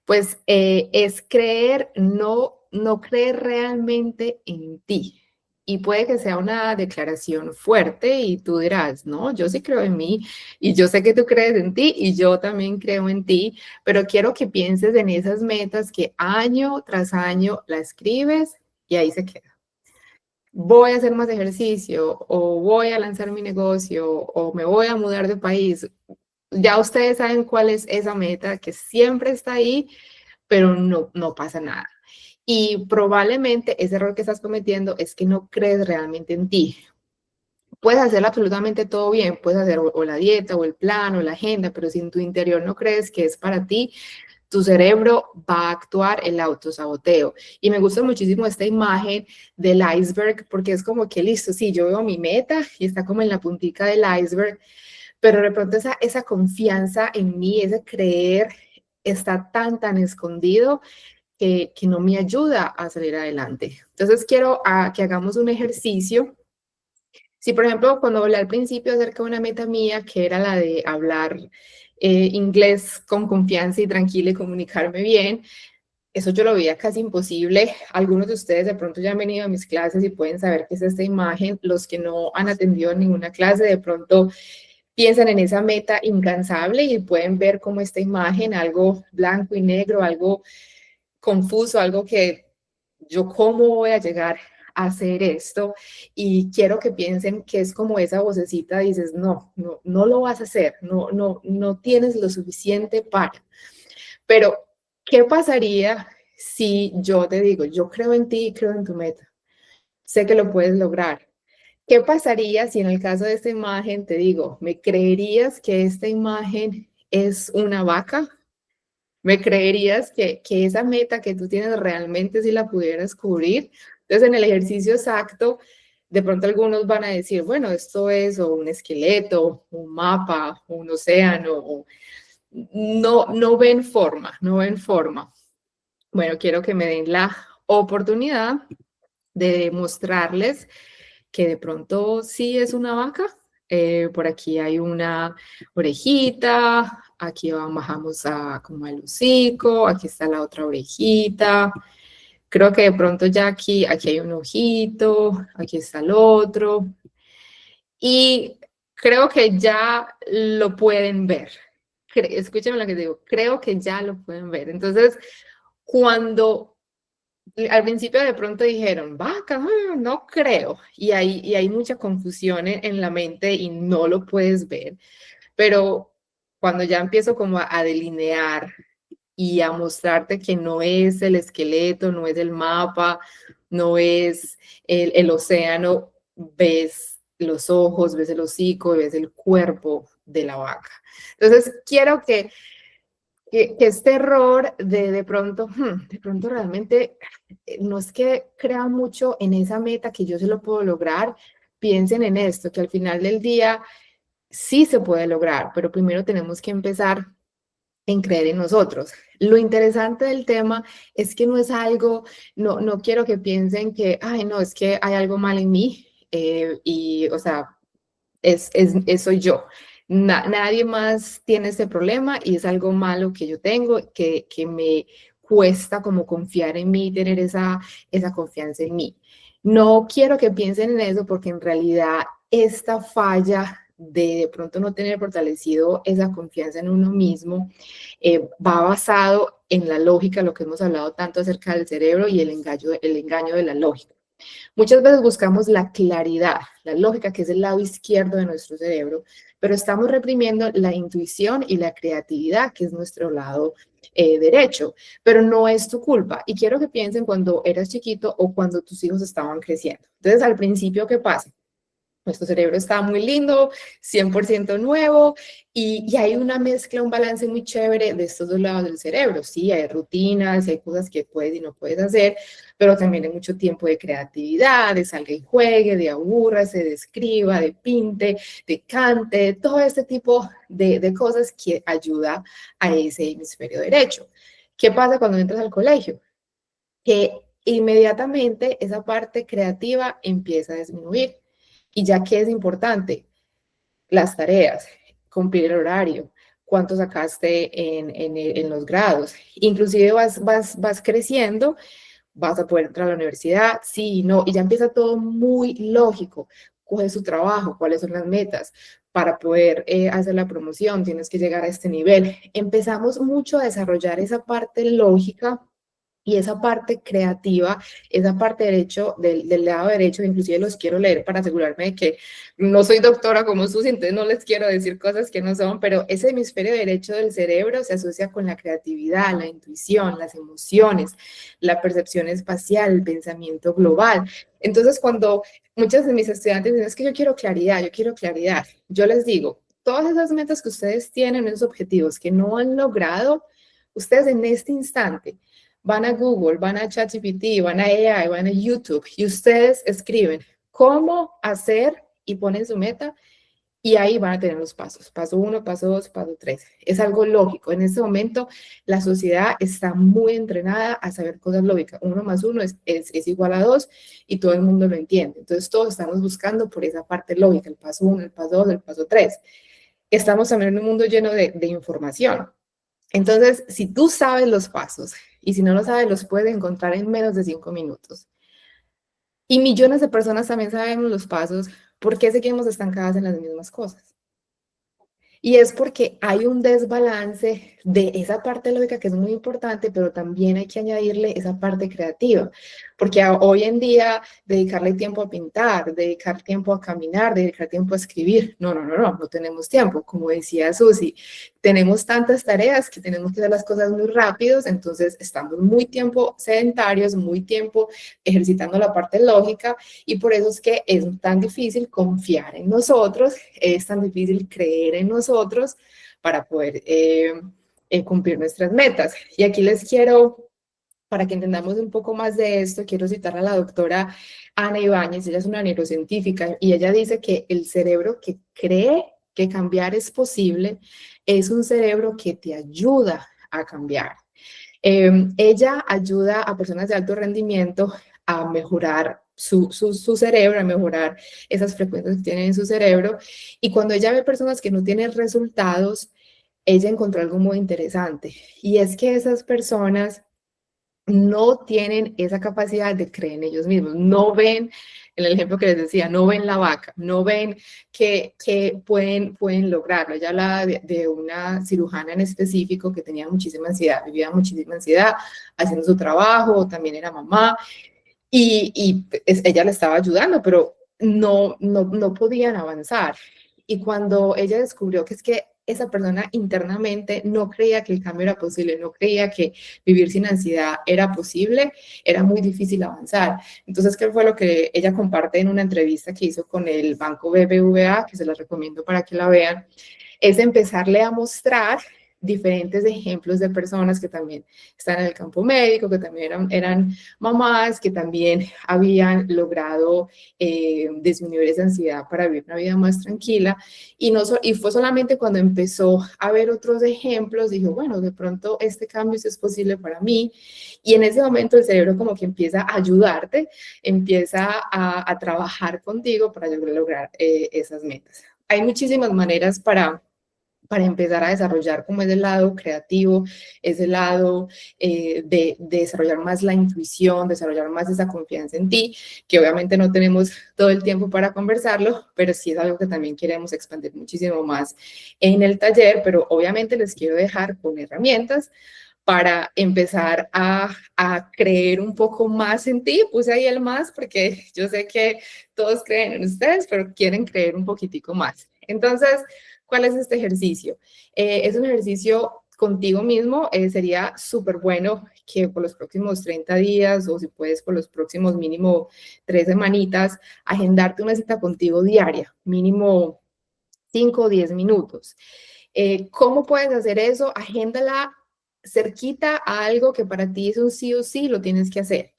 Pues es creer, no creer realmente en ti. Y puede que sea una declaración fuerte y tú dirás, no, yo sí creo en mí y yo sé que tú crees en ti y yo también creo en ti, pero quiero que pienses en esas metas que año tras año la escribes y ahí se queda. Voy a hacer más ejercicio o voy a lanzar mi negocio o me voy a mudar de país. Ya ustedes saben cuál es esa meta que siempre está ahí, pero no pasa nada. Y probablemente ese error que estás cometiendo es que no crees realmente en ti. Puedes hacer absolutamente todo bien, puedes hacer o la dieta o el plan o la agenda, pero si en tu interior no crees que es para ti, tu cerebro va a actuar el autosaboteo. Y me gusta muchísimo esta imagen del iceberg porque es como que listo, sí, yo veo mi meta y está como en la puntica del iceberg, pero de pronto esa confianza en mí, ese creer está tan escondido que no me ayuda a salir adelante. Entonces quiero que hagamos un ejercicio. Si, por ejemplo, cuando hablé al principio acerca de una meta mía, que era la de hablar inglés con confianza y tranquila y comunicarme bien, eso yo lo veía casi imposible. Algunos de ustedes de pronto ya han venido a mis clases y pueden saber qué es esta imagen. Los que no han atendido ninguna clase, de pronto piensan en esa meta incansable y pueden ver como esta imagen, algo blanco y negro, algo confuso, algo que yo cómo voy a llegar a hacer esto, y quiero que piensen que es como esa vocecita, dices, no lo vas a hacer, no tienes lo suficiente para. Pero, ¿qué pasaría si yo te digo, yo creo en ti y creo en tu meta? Sé que lo puedes lograr. ¿Qué pasaría si en el caso de esta imagen te digo, ¿me creerías que esta imagen es una vaca? ¿Me creerías que esa meta que tú tienes realmente si la pudieras cubrir? Entonces, en el ejercicio exacto, de pronto algunos van a decir, bueno, esto es o un esqueleto, un mapa, un océano, no ven forma, no ven forma. Bueno, quiero que me den la oportunidad de demostrarles que de pronto sí es una vaca por aquí hay una orejita, aquí bajamos como al hocico, aquí está la otra orejita. Creo que de pronto ya aquí hay un ojito, aquí está el otro. Y creo que ya lo pueden ver. Escúchenme lo que digo, creo que ya lo pueden ver. Entonces, cuando al principio de pronto dijeron, vaca, no creo, y hay mucha confusión en la mente y no lo puedes ver, pero cuando ya empiezo como a delinear y a mostrarte que no es el esqueleto, no es el mapa, no es el océano, ves los ojos, ves el hocico, ves el cuerpo de la vaca. Entonces, quiero que este error de pronto realmente no es que crea mucho en esa meta que yo se lo puedo lograr, piensen en esto, que al final del día sí se puede lograr, pero primero tenemos que empezar en creer en nosotros. Lo interesante del tema es que no es algo, no quiero que piensen que, ay, no, es que hay algo mal en mí y, o sea, soy yo. Nadie más tiene ese problema y es algo malo que yo tengo, que me cuesta como confiar en mí, tener esa confianza en mí. No quiero que piensen en eso porque en realidad esta falla de pronto no tener fortalecido esa confianza en uno mismo va basado en la lógica, lo que hemos hablado tanto acerca del cerebro y el engaño de la lógica. Muchas veces buscamos la claridad, la lógica, que es el lado izquierdo de nuestro cerebro, pero estamos reprimiendo la intuición y la creatividad, que es nuestro lado derecho, pero no es tu culpa. Y quiero que piensen cuando eras chiquito o cuando tus hijos estaban creciendo. Entonces, al principio, ¿qué pasa? Nuestro cerebro está muy lindo, 100% nuevo, y hay una mezcla, un balance muy chévere de estos dos lados del cerebro. Sí, hay rutinas, hay cosas que puedes y no puedes hacer, pero también hay mucho tiempo de creatividad, de salga y juegue, de aburrase, de escriba, de pinte, de cante, todo este tipo de cosas que ayuda a ese hemisferio derecho. ¿Qué pasa cuando entras al colegio? Que inmediatamente esa parte creativa empieza a disminuir. Y ya que es importante, las tareas, cumplir el horario, cuánto sacaste en los grados. Inclusive vas creciendo, vas a poder entrar a la universidad, sí, no, y ya empieza todo muy lógico. Coge su trabajo, cuáles son las metas. Para poder hacer la promoción, tienes que llegar a este nivel. Empezamos mucho a desarrollar esa parte lógica y esa parte creativa, esa parte del lado derecho, inclusive los quiero leer para asegurarme de que no soy doctora como Susi, entonces no les quiero decir cosas que no son, pero ese hemisferio derecho del cerebro se asocia con la creatividad, la intuición, las emociones, la percepción espacial, el pensamiento global. Entonces, cuando muchos de mis estudiantes dicen, es que yo quiero claridad, yo les digo, todas esas metas que ustedes tienen, esos objetivos que no han logrado, ustedes en este instante, van a Google, van a ChatGPT, van a AI, van a YouTube y ustedes escriben cómo hacer y ponen su meta y ahí van a tener los pasos. Paso 1, paso 2, paso 3. Es algo lógico. En este momento la sociedad está muy entrenada a saber cosas lógicas. 1 más 1 es igual a 2 y todo el mundo lo entiende. Entonces todos estamos buscando por esa parte lógica, el paso 1, el paso 2, el paso 3. Estamos también en un mundo lleno de información. Entonces, si tú sabes los pasos y si no lo sabes, los puedes encontrar en menos de 5 minutos. Y millones de personas también sabemos los pasos. ¿Por qué seguimos estancadas en las mismas cosas? Y es porque hay un desbalance de esa parte lógica que es muy importante, pero también hay que añadirle esa parte creativa, porque hoy en día dedicarle tiempo a pintar, dedicar tiempo a caminar, dedicar tiempo a escribir, no tenemos tiempo. Como decía Susi, tenemos tantas tareas que tenemos que hacer las cosas muy rápidos, entonces estamos muy tiempo sedentarios, muy tiempo ejercitando la parte lógica y por eso es que es tan difícil confiar en nosotros, es tan difícil creer en nosotros para poder cumplir nuestras metas. Y aquí les quiero, para que entendamos un poco más de esto, quiero citar a la doctora Ana Ibáñez. Ella es una neurocientífica y ella dice que el cerebro que cree que cambiar es posible es un cerebro que te ayuda a cambiar. Ella ayuda a personas de alto rendimiento a mejorar su cerebro, a mejorar esas frecuencias que tienen en su cerebro. Y cuando ella ve personas que no tienen resultados, ella encontró algo muy interesante. Y es que esas personas no tienen esa capacidad de creer en ellos mismos, no ven, en el ejemplo que les decía, no ven la vaca, no ven que pueden lograrlo. Ella hablaba de una cirujana en específico que tenía muchísima ansiedad, vivía muchísima ansiedad haciendo su trabajo, también era mamá, ella le estaba ayudando, pero no podían avanzar. Y cuando ella descubrió que es que esa persona internamente no creía que el cambio era posible, no creía que vivir sin ansiedad era posible, era muy difícil avanzar. Entonces, ¿qué fue lo que ella comparte en una entrevista que hizo con el Banco BBVA, que se la recomiendo para que la vean? Es empezarle a mostrar diferentes ejemplos de personas que también están en el campo médico, que también eran mamás, que también habían logrado disminuir esa ansiedad para vivir una vida más tranquila. Y fue solamente cuando empezó a ver otros ejemplos, dijo, bueno, de pronto este cambio sí es posible para mí. Y en ese momento el cerebro como que empieza a ayudarte, empieza a trabajar contigo para lograr esas metas. Hay muchísimas maneras para empezar a desarrollar como ese lado creativo, ese lado de desarrollar más la intuición, desarrollar más esa confianza en ti, que obviamente no tenemos todo el tiempo para conversarlo, pero sí es algo que también queremos expandir muchísimo más en el taller, pero obviamente les quiero dejar con herramientas para empezar a creer un poco más en ti. Puse ahí el más porque yo sé que todos creen en ustedes, pero quieren creer un poquitico más. Entonces, ¿cuál es este ejercicio? Es un ejercicio contigo mismo. Sería súper bueno que por los próximos 30 días o si puedes por los próximos mínimo 3 semanitas, agendarte una cita contigo diaria, mínimo 5 o 10 minutos. ¿Cómo puedes hacer eso? Agéndala cerquita a algo que para ti es un sí o sí, lo tienes que hacer.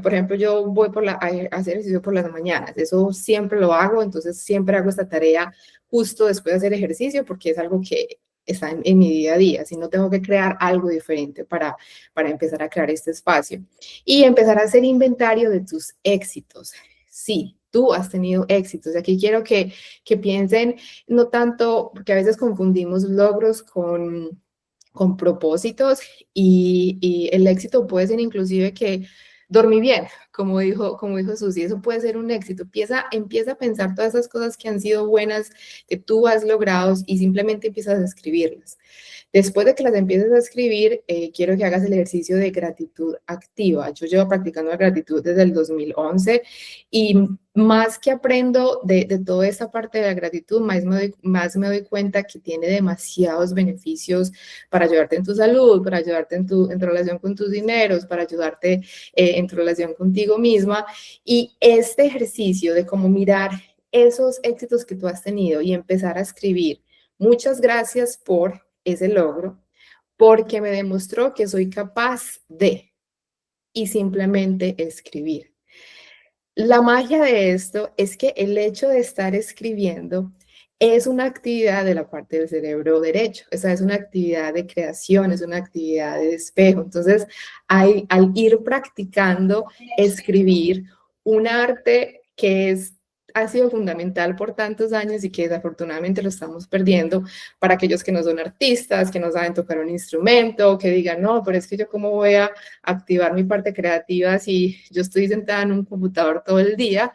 Por ejemplo, yo voy a hacer ejercicio por las mañanas, eso siempre lo hago, entonces siempre hago esta tarea justo después de hacer ejercicio porque es algo que está en mi día a día, si no tengo que crear algo diferente para empezar a crear este espacio. Y empezar a hacer inventario de tus éxitos. Sí, tú has tenido éxitos. Aquí quiero que piensen, no tanto, porque a veces confundimos logros con propósitos y el éxito puede ser inclusive que dormí bien, como dijo Susi, eso puede ser un éxito. Empieza a pensar todas esas cosas que han sido buenas, que tú has logrado y simplemente empiezas a escribirlas. Después de que las empieces a escribir, quiero que hagas el ejercicio de gratitud activa. Yo llevo practicando la gratitud desde el 2011 y más que aprendo de toda esta parte de la gratitud, más me doy cuenta que tiene demasiados beneficios para ayudarte en tu salud, para ayudarte en tu relación con tus dineros, para ayudarte en tu relación contigo misma. Y este ejercicio de cómo mirar esos éxitos que tú has tenido y empezar a escribir, muchas gracias por ese logro, porque me demostró que soy capaz de, y simplemente escribir. La magia de esto es que el hecho de estar escribiendo es una actividad de la parte del cerebro derecho, esa es una actividad de creación, es una actividad de despejo. Entonces, al ir practicando escribir, un arte que ha sido fundamental por tantos años y que desafortunadamente lo estamos perdiendo para aquellos que no son artistas, que no saben tocar un instrumento, que digan, no, pero es que yo cómo voy a activar mi parte creativa si yo estoy sentada en un computador todo el día.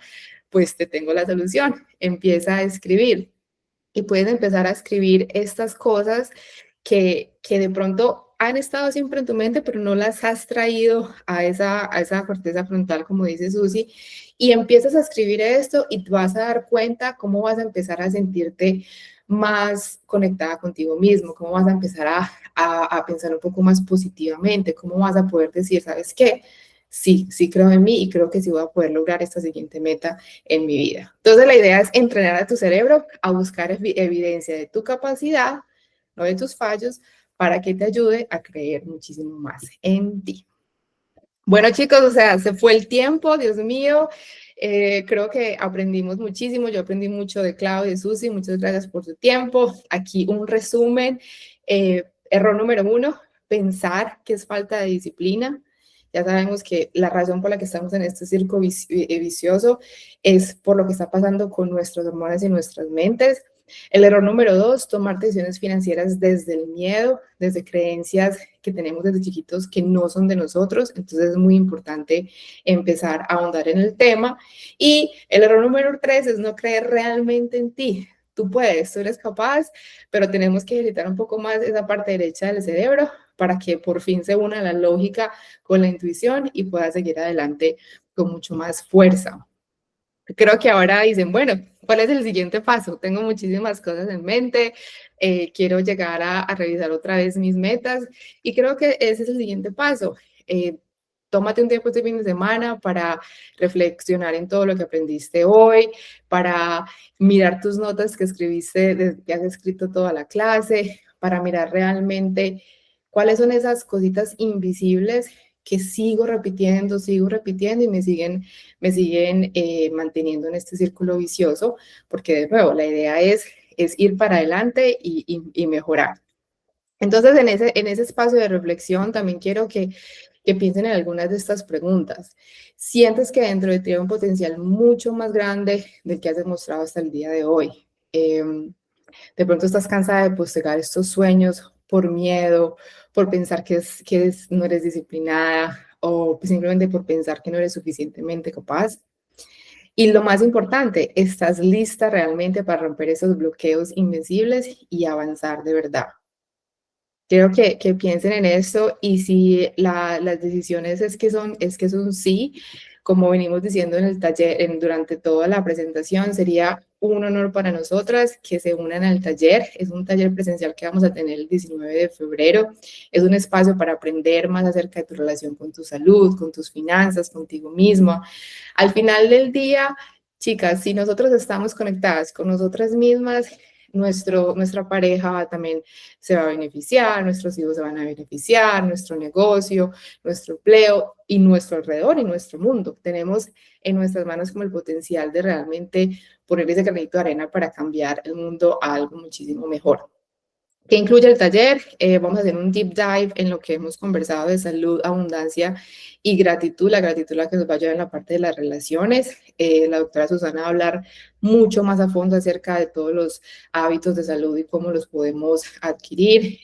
Pues te tengo la solución, empieza a escribir y puedes empezar a escribir estas cosas que de pronto han estado siempre en tu mente, pero no las has traído a esa corteza frontal, como dice Susi, y empiezas a escribir esto y te vas a dar cuenta cómo vas a empezar a sentirte más conectada contigo mismo, cómo vas a empezar a pensar un poco más positivamente, cómo vas a poder decir, ¿sabes qué? Sí creo en mí y creo que sí voy a poder lograr esta siguiente meta en mi vida. Entonces la idea es entrenar a tu cerebro a buscar evidencia de tu capacidad, no de tus fallos, para que te ayude a creer muchísimo más en ti. Bueno, chicos, o sea, se fue el tiempo, Dios mío. Creo que aprendimos muchísimo. Yo aprendí mucho de Claudia y de Susi. Muchas gracias por su tiempo. Aquí un resumen. Error número 1, pensar que es falta de disciplina. Ya sabemos que la razón por la que estamos en este círculo vicioso es por lo que está pasando con nuestras hormonas y nuestras mentes. El error número 2, tomar decisiones financieras desde el miedo, desde creencias que tenemos desde chiquitos que no son de nosotros. Entonces es muy importante empezar a ahondar en el tema. Y el error número 3 es no creer realmente en ti. Tú puedes, tú eres capaz, pero tenemos que ejercitar un poco más esa parte derecha del cerebro para que por fin se una la lógica con la intuición y pueda seguir adelante con mucho más fuerza. Creo que ahora dicen, bueno, ¿cuál es el siguiente paso? Tengo muchísimas cosas en mente, quiero llegar a revisar otra vez mis metas y creo que ese es el siguiente paso. Tómate un tiempo este fin de semana para reflexionar en todo lo que aprendiste hoy, para mirar tus notas que escribiste desde que has escrito toda la clase, para mirar realmente cuáles son esas cositas invisibles que sigo repitiendo y me siguen manteniendo en este círculo vicioso, porque de nuevo la idea es ir para adelante y mejorar. Entonces, en ese espacio de reflexión también quiero que piensen en algunas de estas preguntas. ¿Sientes que dentro de ti hay un potencial mucho más grande del que has demostrado hasta el día de hoy? De pronto estás cansada de postergar estos sueños por miedo, por pensar no eres disciplinada o simplemente por pensar que no eres suficientemente capaz. Y lo más importante, ¿estás lista realmente para romper esos bloqueos invencibles y avanzar de verdad? Quiero que piensen en esto y si las decisiones es que son sí, como venimos diciendo en el taller, durante toda la presentación, sería un honor para nosotras que se unan al taller. Es un taller presencial que vamos a tener el 19 de febrero. Es un espacio para aprender más acerca de tu relación con tu salud, con tus finanzas, contigo misma. Al final del día, chicas, si nosotros estamos conectadas con nosotras mismas, nuestra pareja también se va a beneficiar, nuestros hijos se van a beneficiar, nuestro negocio, nuestro empleo y nuestro alrededor y nuestro mundo. Tenemos en nuestras manos como el potencial de realmente poner ese granito de arena para cambiar el mundo a algo muchísimo mejor. ¿Qué incluye el taller? Vamos a hacer un deep dive en lo que hemos conversado de salud, abundancia y gratitud. La gratitud la que nos va a ayudar en la parte de las relaciones. La doctora Susana va a hablar mucho más a fondo acerca de todos los hábitos de salud y cómo los podemos adquirir.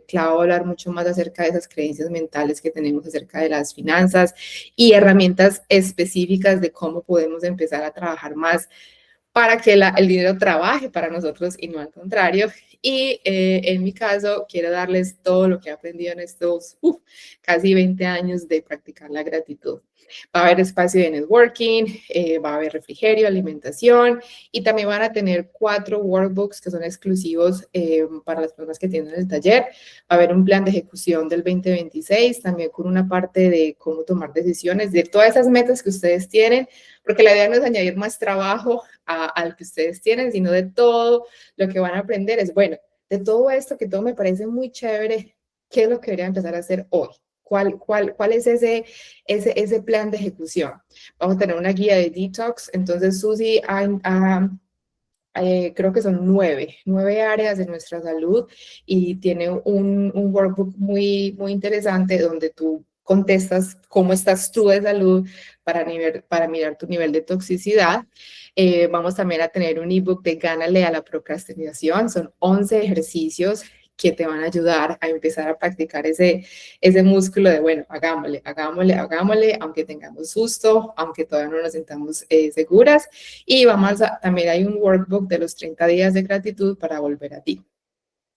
Clau va a hablar mucho más acerca de esas creencias mentales que tenemos acerca de las finanzas y herramientas específicas de cómo podemos empezar a trabajar más para que el dinero trabaje para nosotros y no al contrario. Y en mi caso, quiero darles todo lo que he aprendido en estos casi 20 años de practicar la gratitud. Va a haber espacio de networking, va a haber refrigerio, alimentación y también van a tener 4 workbooks que son exclusivos para las personas que tienen el taller. Va a haber un plan de ejecución del 2026, también con una parte de cómo tomar decisiones, de todas esas metas que ustedes tienen, porque la idea no es añadir más trabajo al que ustedes tienen, sino de todo lo que van a aprender. Es bueno, de todo esto que todo me parece muy chévere, ¿qué es lo que debería empezar a hacer hoy? ¿Cuál es ese plan de ejecución? Vamos a tener una guía de detox, entonces Susi creo que son 9 áreas de nuestra salud y tiene un workbook muy interesante donde tú contestas cómo estás tú de salud para mirar tu nivel de toxicidad. Vamos también a tener un ebook de Gánale a la procrastinación. Son 11 ejercicios que te van a ayudar a empezar a practicar ese músculo de, bueno, hagámosle, aunque tengamos susto, aunque todavía no nos sintamos seguras. Y también hay un workbook de los 30 días de gratitud para volver a ti.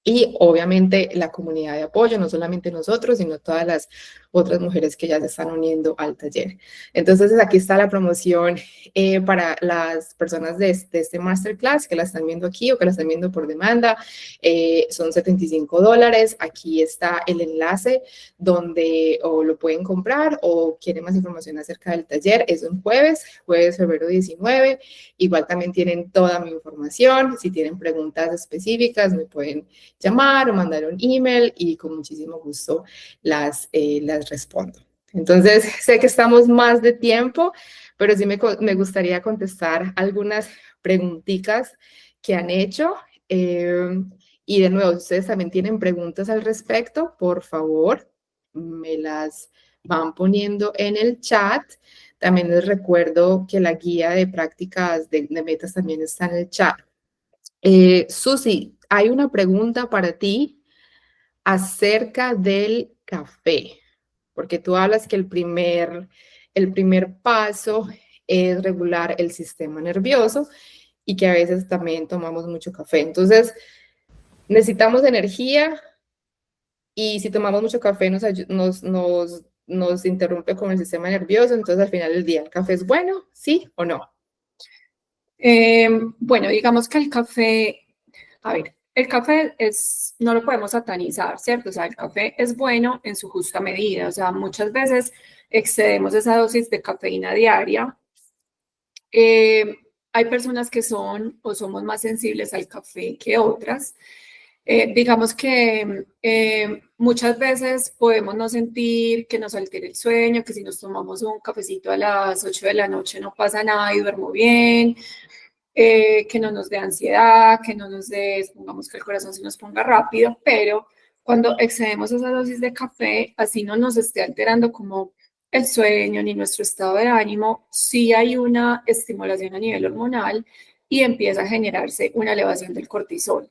Y obviamente la comunidad de apoyo, no solamente nosotros, sino todas las otras mujeres que ya se están uniendo al taller. Entonces aquí está la promoción para las personas de este masterclass que la están viendo aquí o que la están viendo por demanda. Son $75. Aquí está el enlace donde o lo pueden comprar o quieren más información acerca del taller. Es un jueves febrero 19. Igual también tienen toda mi información. Si tienen preguntas específicas me pueden llamar o mandar un email y con muchísimo gusto las respondo. Entonces, sé que estamos más de tiempo, pero sí me gustaría contestar algunas preguntitas que han hecho. Y de nuevo, si ustedes también tienen preguntas al respecto, por favor, me las van poniendo en el chat. También les recuerdo que la guía de prácticas de metas también está en el chat. Susi, hay una pregunta para ti acerca del café, porque tú hablas que el primer paso es regular el sistema nervioso y que a veces también tomamos mucho café. Entonces, necesitamos energía y si tomamos mucho café nos interrumpe con el sistema nervioso, entonces al final del día, ¿el café es bueno? ¿Sí o no? Bueno, digamos que el café, a ver, el café no lo podemos satanizar, ¿cierto? O sea, el café es bueno en su justa medida, o sea, muchas veces excedemos esa dosis de cafeína diaria. Hay personas que son o somos más sensibles al café que otras. Digamos que muchas veces podemos no sentir que nos altere el sueño, que si nos tomamos un cafecito a las 8 de la noche no pasa nada y duermo bien, que no nos dé ansiedad, que no nos dé, supongamos que el corazón se nos ponga rápido, pero cuando excedemos esa dosis de café, así no nos esté alterando como el sueño ni nuestro estado de ánimo, sí hay una estimulación a nivel hormonal y empieza a generarse una elevación del cortisol.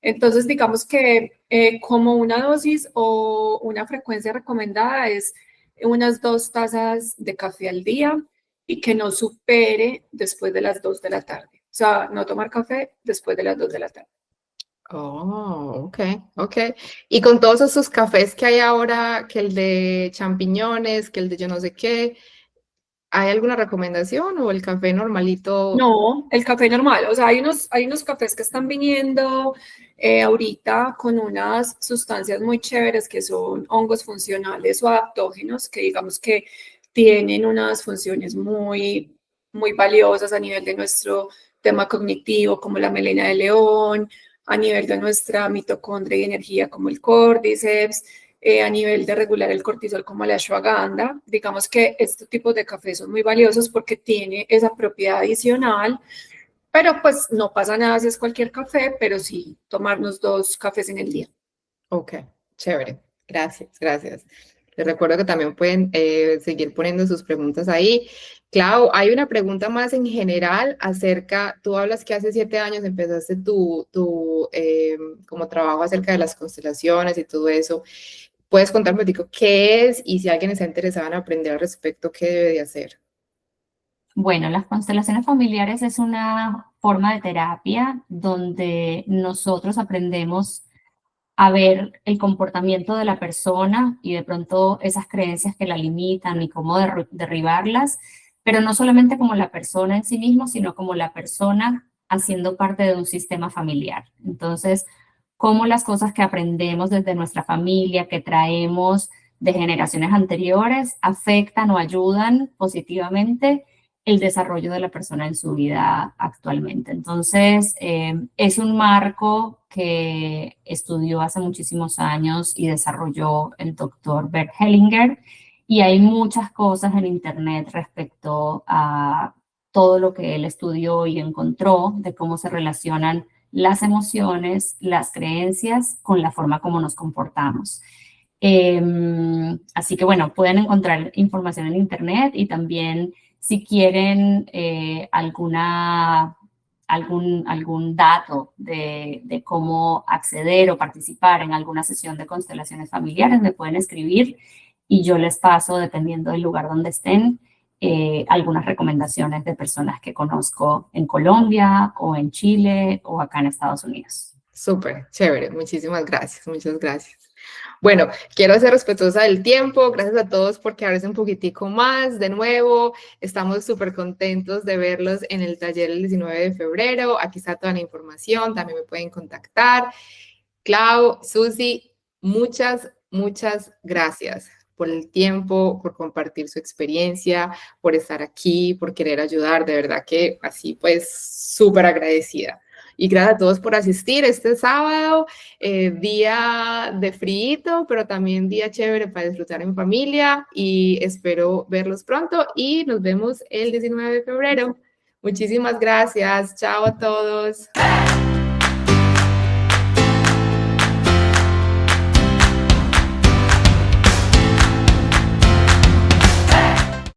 Entonces, digamos que como una dosis o una frecuencia recomendada es unas 2 tazas de café al día y que no supere después de las 2 de la tarde. O sea, no tomar café después de las 2 de la tarde. Oh, ok. Y con todos esos cafés que hay ahora, que el de champiñones, que el de yo no sé qué, ¿hay alguna recomendación o el café normalito? No, el café normal. O sea, hay unos cafés que están viniendo ahorita con unas sustancias muy chéveres que son hongos funcionales o adaptógenos, que digamos que tienen unas funciones muy, muy valiosas a nivel de nuestro tema cognitivo, como la melena de león, a nivel de nuestra mitocondria y energía, como el córdiceps, a nivel de regular el cortisol, como la ashwagandha. Digamos que estos tipos de café son muy valiosos porque tiene esa propiedad adicional, pero pues no pasa nada si es cualquier café, pero sí tomarnos 2 cafés en el día. Ok, chévere. Gracias. Les recuerdo que también pueden seguir poniendo sus preguntas ahí. Clau, hay una pregunta más en general acerca, tú hablas que hace 7 años empezaste tu como trabajo acerca de las constelaciones y todo eso. ¿Puedes contarme un poquito qué es y si alguien está interesado en aprender al respecto, qué debe de hacer? Bueno, las constelaciones familiares es una forma de terapia donde nosotros aprendemos a ver el comportamiento de la persona y de pronto esas creencias que la limitan y cómo derribarlas, pero no solamente como la persona en sí mismo, sino como la persona haciendo parte de un sistema familiar. Entonces, cómo las cosas que aprendemos desde nuestra familia, que traemos de generaciones anteriores, afectan o ayudan positivamente el desarrollo de la persona en su vida actualmente. Entonces, es un marco que estudió hace muchísimos años y desarrolló el doctor Bert Hellinger, y hay muchas cosas en Internet respecto a todo lo que él estudió y encontró de cómo se relacionan las emociones, las creencias con la forma como nos comportamos. Así que bueno, pueden encontrar información en Internet y también si quieren algún dato de cómo acceder o participar en alguna sesión de constelaciones familiares, me pueden escribir y yo les paso, dependiendo del lugar donde estén, algunas recomendaciones de personas que conozco en Colombia o en Chile o acá en Estados Unidos. Súper, chévere. Muchísimas gracias, muchas gracias. Bueno, quiero ser respetuosa del tiempo. Gracias a todos por quedarse un poquitico más. De nuevo, estamos súper contentos de verlos en el taller el 19 de febrero. Aquí está toda la información. También me pueden contactar. Clau, Susi, muchas gracias por el tiempo, por compartir su experiencia, por estar aquí, por querer ayudar. De verdad que así pues súper agradecida. Y gracias a todos por asistir este sábado, día de frío, pero también día chévere para disfrutar en familia y espero verlos pronto y nos vemos el 19 de febrero. Muchísimas gracias. Chao a todos.